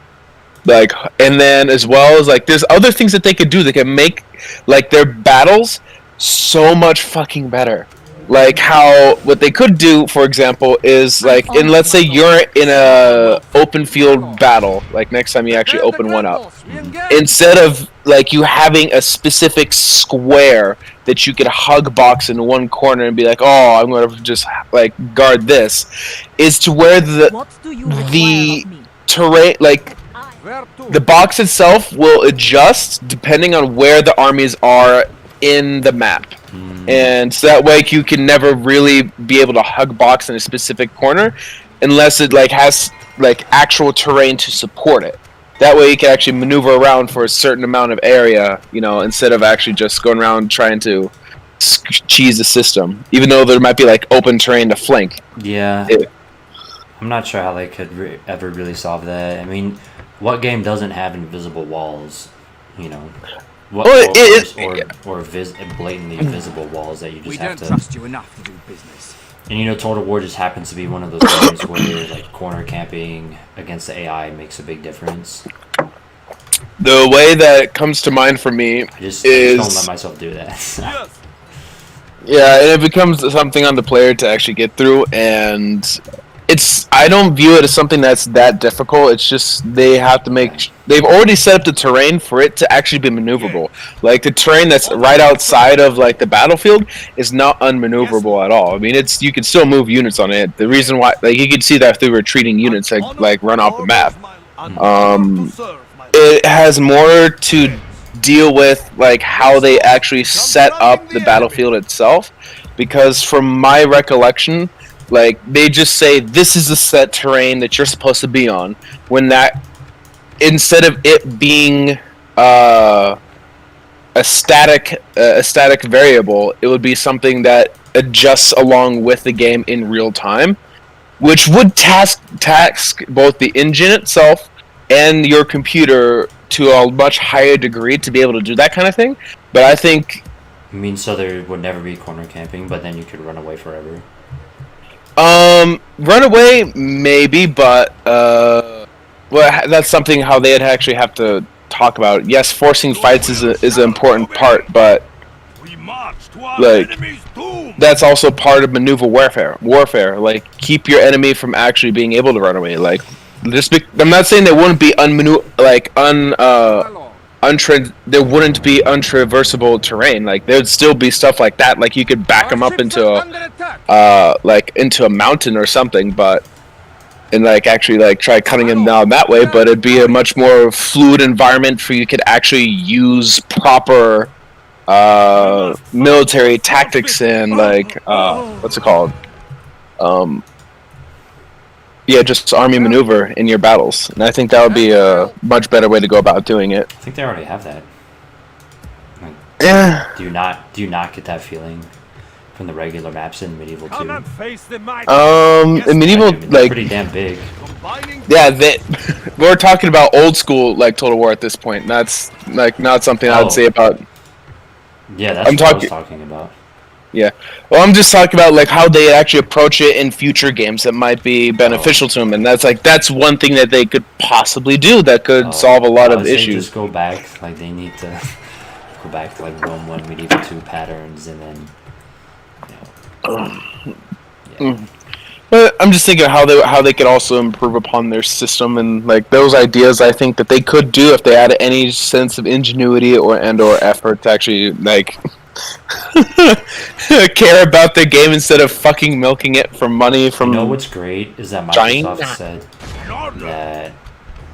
Like, and then as well as like there's other things that they could do. They can make like their battles so much fucking better. Like how what they could do, for example, is like in let's say you're in a open field battle, like next time you actually Prepare the open one up. grapples. We engage. Instead of like you having a specific square that you could hug box in one corner and be like, oh, I'm gonna just like guard this, is to where What do you require the of me? terrain, like Where to? the box itself will adjust depending on where the armies are in the map. And so that way you can never really be able to hug box in a specific corner unless it like has like actual terrain to support it. That way you can actually maneuver around for a certain amount of area, you know, instead of actually just going around trying to cheese the system. Even though there might be like open terrain to flank. Yeah. I'm not sure how they could ever really solve that. I mean, what game doesn't have invisible walls? You know, what or blatantly visible walls that you just We have don't to. trust you enough to do business. And you know, Total War just happens to be one of those games where like corner camping against the AI makes a big difference. The way that comes to mind for me I just is don't let myself do that. yeah, and it becomes something on the player to actually get through, and I don't view it as something that's that difficult. It's just they've already set up the terrain for it to actually be maneuverable. Like the terrain that's right outside of like the battlefield is not unmaneuverable at all. I mean, you can still move units on it. The reason why, like you can see that through retreating units like run off the map. It has more to deal with like how they actually set up the battlefield itself, because from my recollection, like they just say this is the set terrain that you're supposed to be on, when that instead of it being a static variable, it would be something that adjusts along with the game in real time, which would task both the engine itself and your computer to a much higher degree to be able to do that kind of thing. But I think I mean, so there would never be corner camping, but then you could run away forever. Run away maybe, but well, that's something how they'd actually have to talk about. Yes, forcing fights is an important part, but like that's also part of maneuver warfare. Like keep your enemy from actually being able to run away. Like I'm not saying there wouldn't be there wouldn't be untraversable terrain. Like there'd still be stuff like that. Like you could back them up into a mountain or something, and like actually like try cutting them down that way. But it'd be a much more fluid environment for you could actually use proper military tactics and like what's it called? Yeah, just army maneuver in your battles, and I think that would be a much better way to go about doing it. I think they already have that. Like, Yeah. Do you not get that feeling from the regular maps in Medieval 2? In Medieval, They're like, pretty damn big. yeah, we're talking about old school like Total War at this point. That's like not something I would say about. Yeah, that's what I was talking about. Yeah, well, I'm just talking about like how they actually approach it in future games that might be beneficial to them, and that's one thing that they could possibly do that could solve a lot of issues. Just go back, like they need to go back to like Rome 1, Medieval 2 patterns, and then. Yeah. But I'm just thinking how they could also improve upon their system, and like those ideas I think that they could do if they had any sense of ingenuity or effort to actually like. care about the game instead of fucking milking it for money from. You know what's great is that Microsoft said that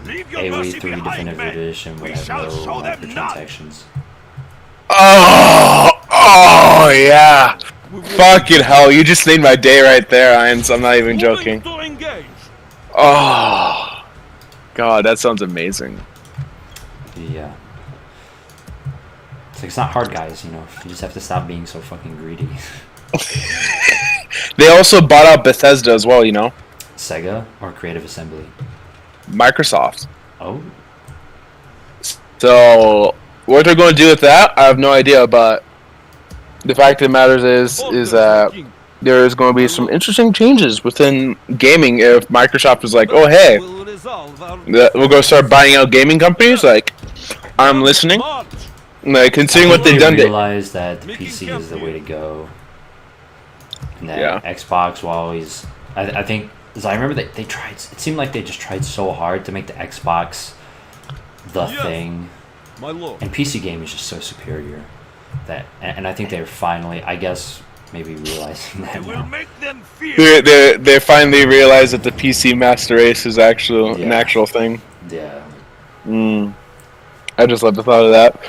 AoE 3 Definitive Edition would have no microtransactions. Oh yeah, fucking hell! You just made my day right there, Irons. I'm not even joking. Oh, God, that sounds amazing. Yeah. It's not hard, guys, you know. You just have to stop being so fucking greedy. They also bought out Bethesda as well, you know. Sega or Creative Assembly? Microsoft. Oh. So, what they're going to do with that, I have no idea, but the fact of the matter is that there's going to be some interesting changes within gaming if Microsoft is like, oh, hey, we're going to start buying out gaming companies. Like, I'm listening. Like, considering what they've done, realize that PC is the way to go. that Yeah. Xbox will always. I think, because I remember they tried. It seemed like they just tried so hard to make the Xbox the thing, My lord. and PC gaming is just so superior. That, and I think they're finally, I guess, maybe realizing I that will now. make them fear. They finally realized that the PC Master Race is an Yeah. actual thing. Yeah. I just love the thought of that.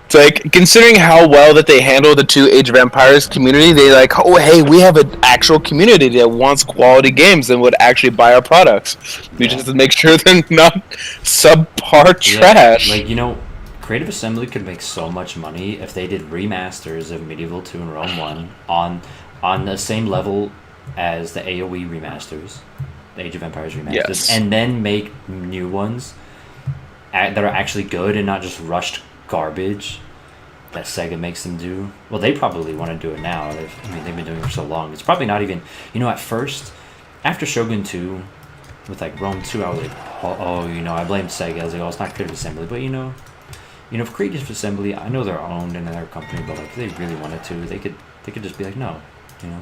It's like, considering how well that they handle the two Age of Empires community, they like, oh hey, we have an actual community that wants quality games and would actually buy our products. We just have to make sure they're not subpar trash. Yeah, like, you know, Creative Assembly could make so much money if they did remasters of Medieval 2 and Rome 1 on the same level as the AoE remasters, the Age of Empires remasters, Yes. and then make new ones that are actually good and not just rushed garbage that Sega makes them do. Well, they probably want to do it now. They've been doing it for so long. It's probably not even, you know, at first, after Shogun 2, with like Rome 2, I was like, oh, you know, I blamed Sega. I was like, oh, it's not Creative Assembly, but you know, for Creative Assembly, I know they're owned and they're a company, but like, if they really wanted to, they could just be like, no, you know.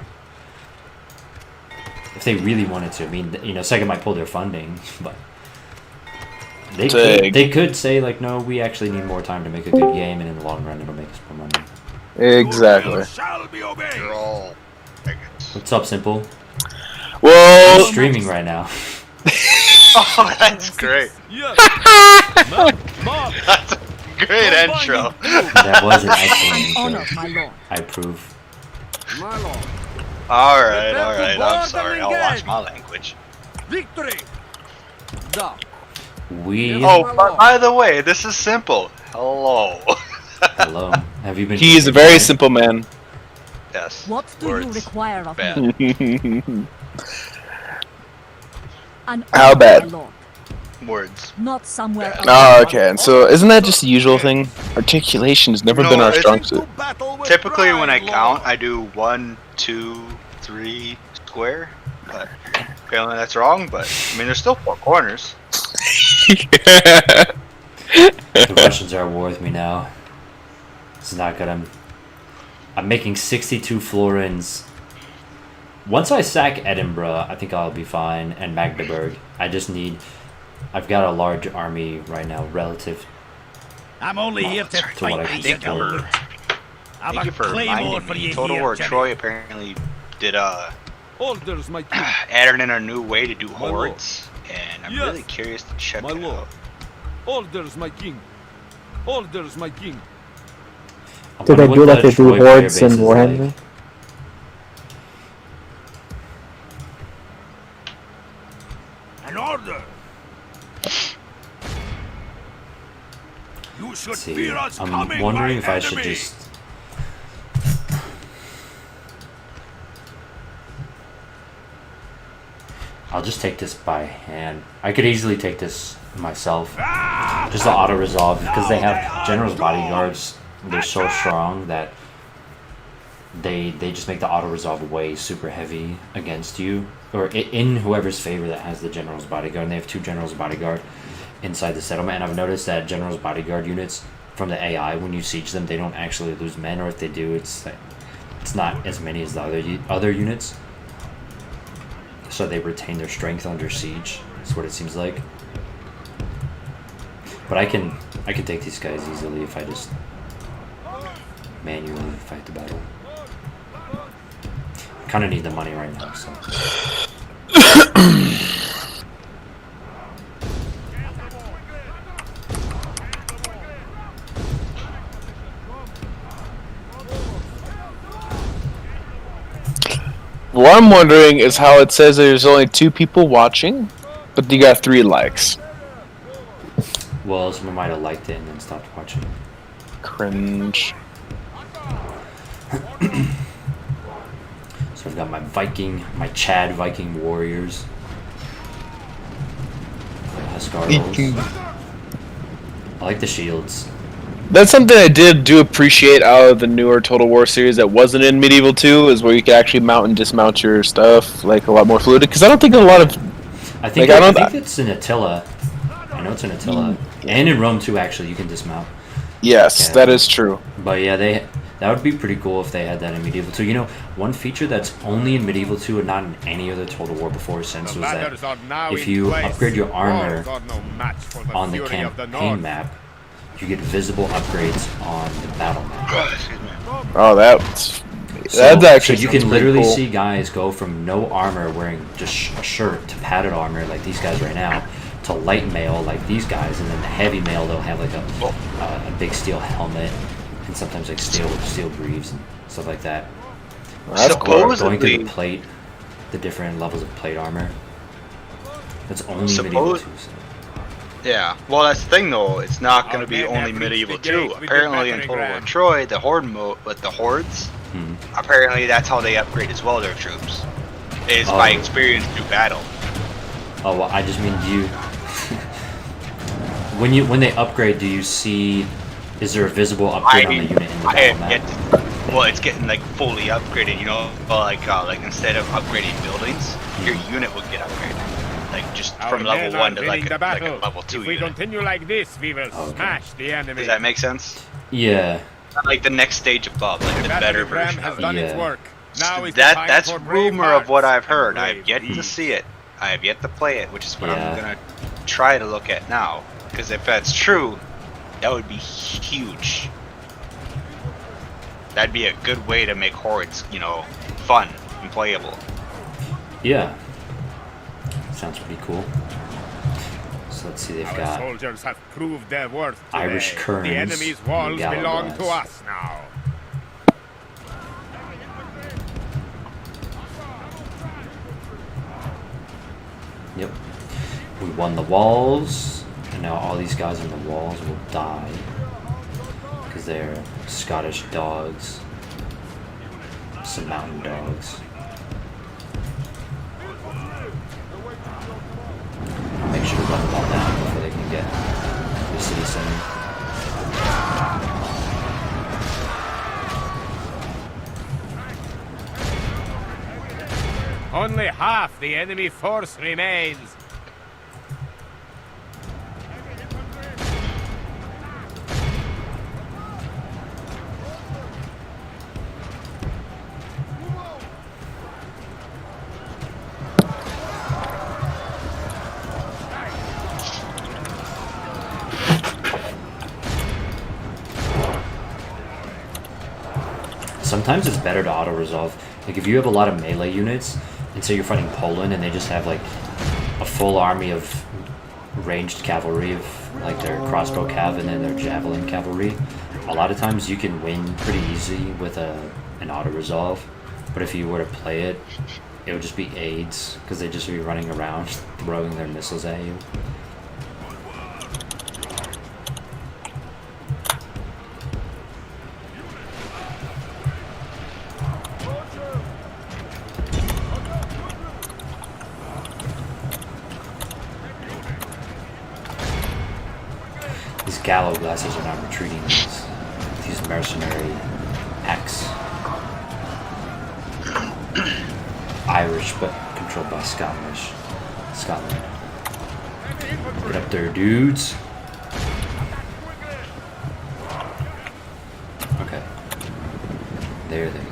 If they really wanted to, I mean, you know, Sega might pull their funding, but they could say like, no, we actually need more time to make a good game, and in the long run, it'll make us more money. Exactly. You shall be obeyed. You're all bigots. What's up, Simple? Well, I'm streaming right now. Oh, that's great. Yes. That's a great intro. That was an excellent An intro. honor, my lord. I approve. My lord. Alright, Prepare to I'm board sorry. and I'll watch engage. my language. Victory. Da. We Oh, by the way, this is simple. Hello. hello. Have you been? he is a very simple man. Yes. What do you Words. require of Bad. me? An How honor, bad? my lord. Words. Not somewhere else. Oh, okay. And so, isn't that just the usual thing? Articulation has never No, been our it's- strong suit. Typically, when I count, I do 1, 2, 3 square. But apparently that's wrong. But I mean, there's still 4 corners. The Russians are at war with me now. This is not good. I'm making 62 florins. Once I sack Edinburgh, I think I'll be fine, and Magdeburg. I've got a large army right now relative I'm only here to to what fight I these can support. devils. I've Thank a you for claymore reminding for me. you Total here, War Jimmy. Troy apparently did Orders, my king. added in a new way to do lord. hordes, and I'm Yes. really curious to check My it lord. out. Orders, my king. Orders, my king. I Do they wonder do what like the they do Troy player hordes base in is Warhammer? like. An order. You should Let's see. fear us I'm coming, wondering my if I should enemy. just. I'll just take this by hand. I could easily take this myself. Just the auto resolve because they have general's bodyguards. They're so strong that they just make the auto resolve way super heavy against you, or in whoever's favor that has the general's bodyguard. And they have 2 general's bodyguard inside the settlement. And I've noticed that general's bodyguard units from the AI, when you siege them, they don't actually lose men, or if they do, it's not as many as the other units. So they retain their strength under siege. That's what it seems like. But I can take these guys easily if I just manually fight the battle. Kind of need the money right now, so. What I'm wondering is how it says there's only 2 people watching, but you got 3 likes. Well, someone might have liked it and then stopped watching. Cringe. So I've got my Chad Viking warriors. Huskarls. I like the shields. That's something I did appreciate out of the newer Total War series that wasn't in Medieval 2, is where you can actually mount and dismount your stuff like a lot more fluid. Because I don't think a lot of I think Like, I think it's in Attila. I know it's in Attila, and in Rome too. Actually, you can dismount. yes, Yeah. that is true. But yeah, That would be pretty cool if they had that in Medieval 2. You know, one feature that's only in Medieval 2 and not in any other Total War before or since was that if you upgrade your armor on the campaign map, you get visible upgrades on the battle map. Oh, that's actually so you can literally see guys go from no armor wearing just a shirt to padded armor like these guys right now to light mail like these guys, and then the heavy mail they'll have like a big steel helmet and sometimes like steel greaves and stuff like that. Or going through the plate, the different levels of plate armor. That's only Medieval 2. So. Yeah, well that's the thing though, it's not going to be only Medieval 2. Apparently in Total War Troy, the Horde mode, with the Hordes, apparently that's how they upgrade as well their troops. Is by experience through battle. Oh, well, I just mean, do you... when they upgrade, do you see... Is there a visible upgrade on the unit in the battle map? Well, it's getting like fully upgraded, you know? Like instead of upgrading buildings, your unit would get upgraded. Like just from level 1 to like a level 2 If we continue like this, we will smash the enemy. Does that make sense? Yeah. Like the next stage above, like the better version has of done it. its work. Now is That's rumor of what I've heard. I've yet to see it. I have yet to play it, which is what I'm gonna try to look at now. Because if that's true, that would be huge. That'd be a good way to make Hordes, you know, fun and playable. Yeah. Sounds pretty cool. So let's see, they've got soldiers have proved their worth today. Irish Kerns. The enemy's walls belong to us now. Yep. We won the walls, and now all these guys on the walls will die because they're Scottish dogs, some mountain dogs. Make sure to run them all down before they can get to the city center. Only half the enemy force remains. Sometimes it's better to auto-resolve. Like if you have a lot of melee units, and so you're fighting Poland and they just have like a full army of ranged cavalry of like their crossbow cav and then their javelin cavalry, a lot of times you can win pretty easy with an auto-resolve. But if you were to play it, it would just be aids because they'd just be running around throwing their missiles at you. Gallo glasses are not retreating these mercenary hacks. Irish, but controlled by Scotland. Get up there, dudes. Okay. There they go.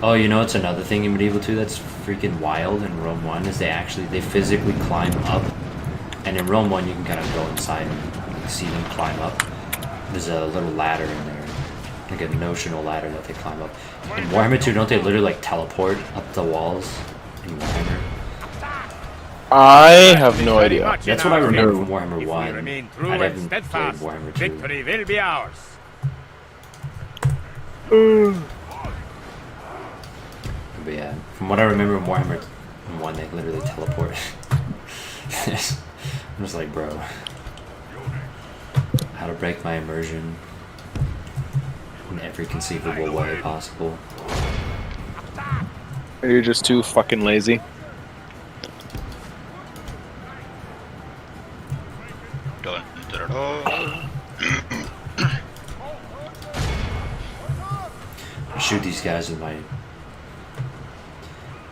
Oh, you know it's another thing in Medieval 2 that's freaking wild in Rome 1 is they physically climb up. And in Rome 1 you can kind of go inside and see them climb up. There's a little ladder in there, like a notional ladder that they climb up. In Warhammer 2, don't they literally like teleport up the walls in Warhammer? I have no idea. That's what I remember from Warhammer 1. I haven't played steadfast, Warhammer 2. victory will be ours. But yeah, from what I remember in Warhammer 1, they literally teleport. I'm just like, bro. How to break my immersion in every conceivable way possible. You're just too fucking lazy. I shoot these guys with my...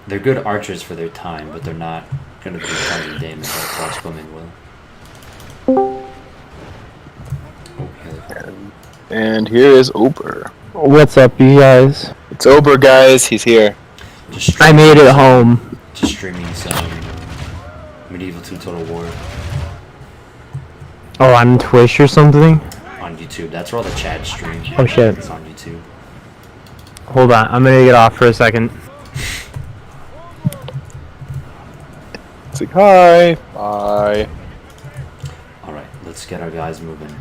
They're good archers for their time, but they're not going to do tons of damage like crossbowmen will. And here is Ober. What's up, you guys? It's Ober, guys. He's here. Just I made it home. Just streaming some Medieval 2 Total War Oh, on Twitch or something? on YouTube. That's where all the Chad stream. Oh, shit. It's on YouTube. Hold on, I'm gonna get off for a second. It's like, hi. Bye. Alright, let's get our guys moving.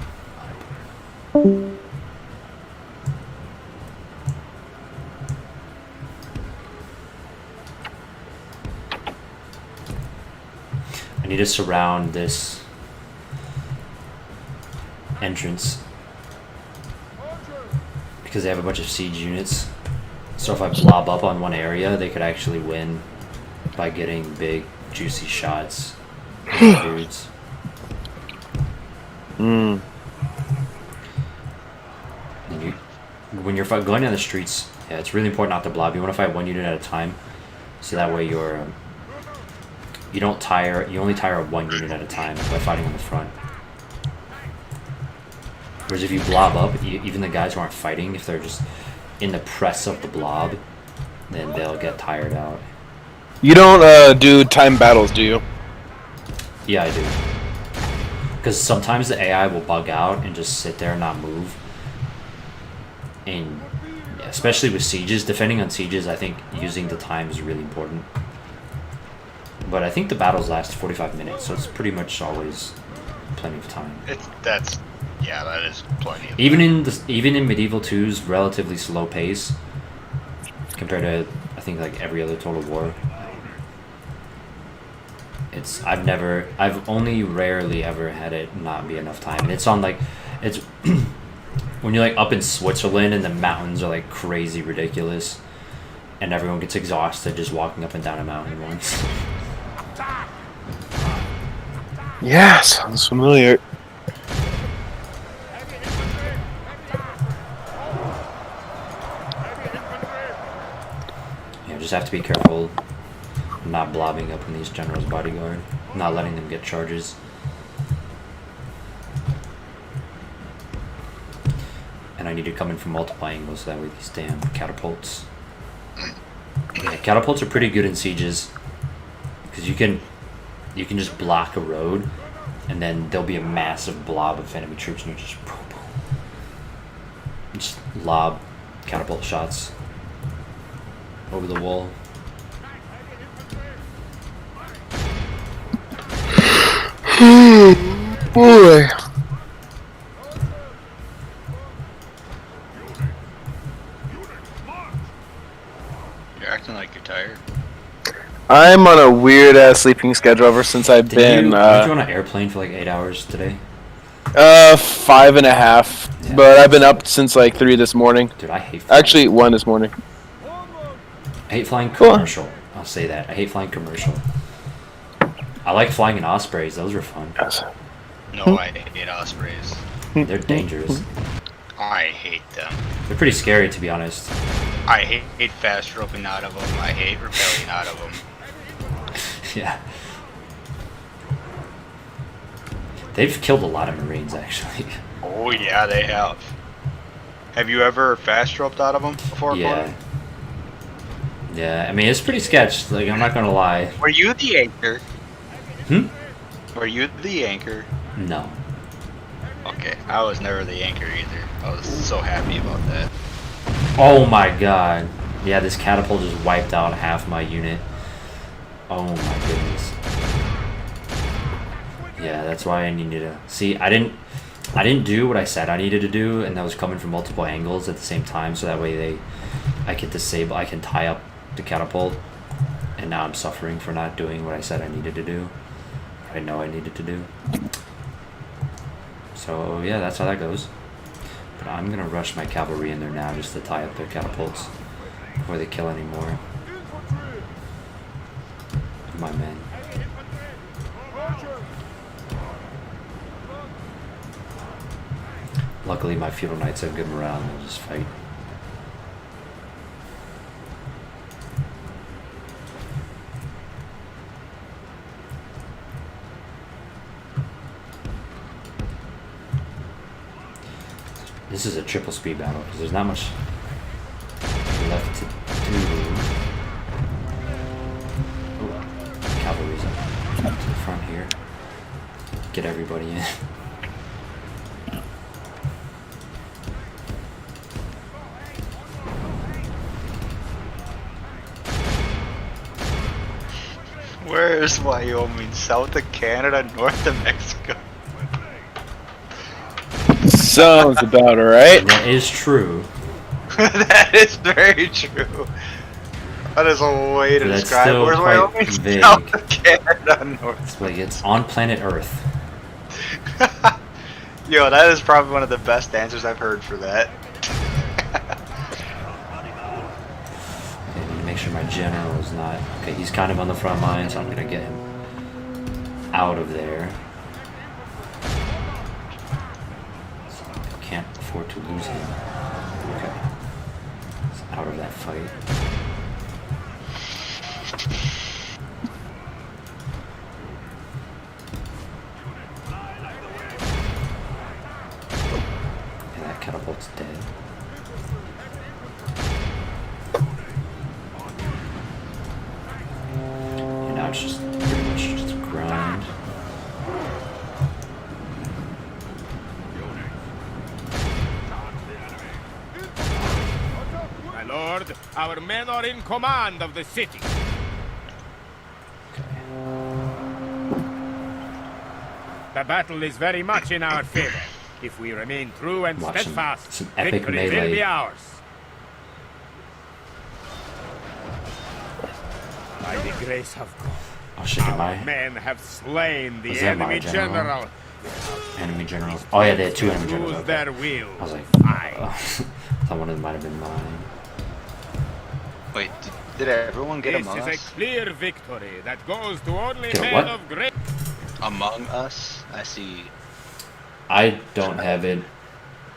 I need to surround this entrance because they have a bunch of siege units. So if I blob up on one area, they could actually win by getting big, juicy shots. Dudes. Hmm. And when you're going down the streets, yeah, it's really important not to blob. You want to fight one unit at a time, so that way you're you don't tire. You only tire one unit at a time by fighting on the front. Whereas if you blob up, even the guys who aren't fighting, if they're just in the press of the blob, then they'll get tired out. You don't do time battles, do you? Yeah, I do. Because sometimes the AI will bug out and just sit there and not move. And especially with sieges, defending on sieges, I think using the time is really important. But I think the battles last 45 minutes, so it's pretty much always plenty of time. Yeah, that is plenty. Even in Medieval 2's relatively slow pace, compared to I think like every other Total War. I've only rarely ever had it not be enough time. And it's on like, it's when you're like up in Switzerland and the mountains are like crazy ridiculous, and everyone gets exhausted just walking up and down a mountain once. Yeah, sounds familiar. You just have to be careful not blobbing up in these generals' bodyguard, not letting them get charges. And I need to come in from multiple angles so that way these damn catapults. Yeah, catapults are pretty good in sieges because you can just block a road and then there'll be a massive blob of enemy troops and you just lob catapult shots over the wall. Boy. You're acting like you're tired. I'm on a weird ass sleeping schedule ever since I've been. Were you on an airplane for like 8 hours today? 5.5, Yeah. but I've been up since like 3 this morning. Dude, I hate flying. Actually, 1 this morning. I hate flying commercial. I'll say that. I hate flying commercial. I like flying in Ospreys. Those are fun. Yes. No, I hate Ospreys. They're dangerous. I hate them. They're pretty scary, to be honest. I hate fast roping out of them. I hate repelling out of them. Yeah. They've killed a lot of Marines, actually. Oh yeah, they have. Have you ever fast roped out of them before? Yeah. Gordon? Yeah, I mean, it's pretty sketch. Like, I'm not gonna lie. Were you the anchor? Hmm? Were you the anchor? No. Okay, I was never the anchor either. I was so happy about that. Oh my god. Yeah, this catapult just wiped out half my unit. Oh my goodness. Yeah, that's why I needed to... See, I didn't do what I said I needed to do, and that was coming from multiple angles at the same time, so that way I can tie up the catapult, and now I'm suffering for not doing what I said I needed to do. I know I needed to do. So yeah, that's how that goes. But I'm gonna rush my cavalry in there now just to tie up their catapults before they kill any more of my men. Luckily my feudal knights have good morale and they'll just fight. This is a triple speed battle because there's not much here. Get everybody in. Where is Wyoming? South of Canada, north of Mexico. Sounds about right. That is true. That is very true. That is a way to But that's describe still where's quite Wyoming? vague. South of Canada, north. It's like it's on planet Earth. Yo, that is probably one of the best answers I've heard for that. Okay, I need to make sure my general is not... Okay, he's kind of on the front line, so I'm going to get him out of there. So I can't afford to lose him. Okay. He's out of that fight. And that catapult's dead. And now it's just pretty much just a grind. My lord, our men are in command of the city. The battle is very much in our favor. If we remain true and Watch steadfast, some epic victory will melee. be ours. By the grace of God, Oh shit, am our I? men have slain the Was that my enemy general? general. Enemy generals. Oh yeah, they had 2 enemy generals. Use Okay. their will. I was like, Aye. I thought one of them might have been mine. Wait, did everyone get This Among is a Us? clear victory that goes to only Get a men what? of great. Among Us? I see. I don't have it,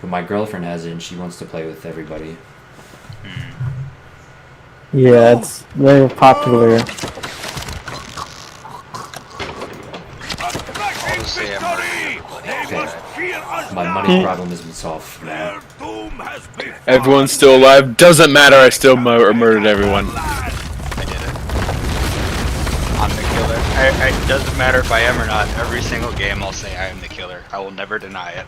but my girlfriend has it and she wants to play with everybody. Yeah, it's very popular. I'll just say I'm My money problem has been solved now. Their doom has been Everyone's still alive. Doesn't matter. I still murdered everyone. I did it. I'm the killer. It doesn't matter if I am or not. Every single game I'll say I am the killer. I will never deny it.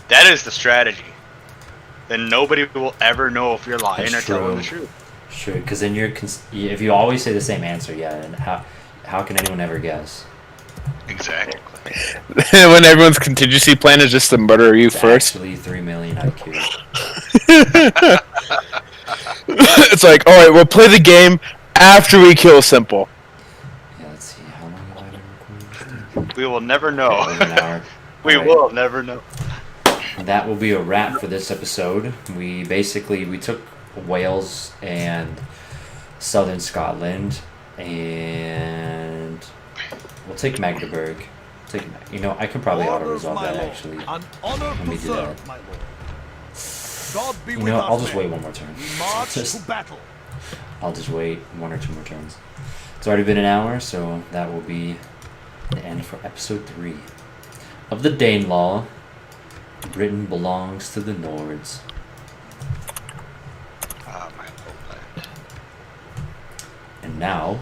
That is the strategy. Then nobody will ever know if you're lying That's or telling true. the truth. Sure, because then if you always say the same answer, yeah, and how can anyone ever guess? Exactly. When everyone's contingency plan is just to murder you It's first. actually 3 million IQ. It's like, alright, we'll play the game after we kill Simple. Yeah, let's see, how long have I been recording this? We will never know. Okay, over an hour. We Alright. will never know. That will be a wrap for this episode. We took Wales and southern Scotland, and we'll take Magdeburg. You know, I can probably auto-resolve that actually. Let me do that. You know, I'll just wait one more turn. I'll just wait 1 or 2 more turns. It's already been an hour, so that will be the end for episode 3 of the Danelaw. Britain belongs to the Nords. My homeland. And now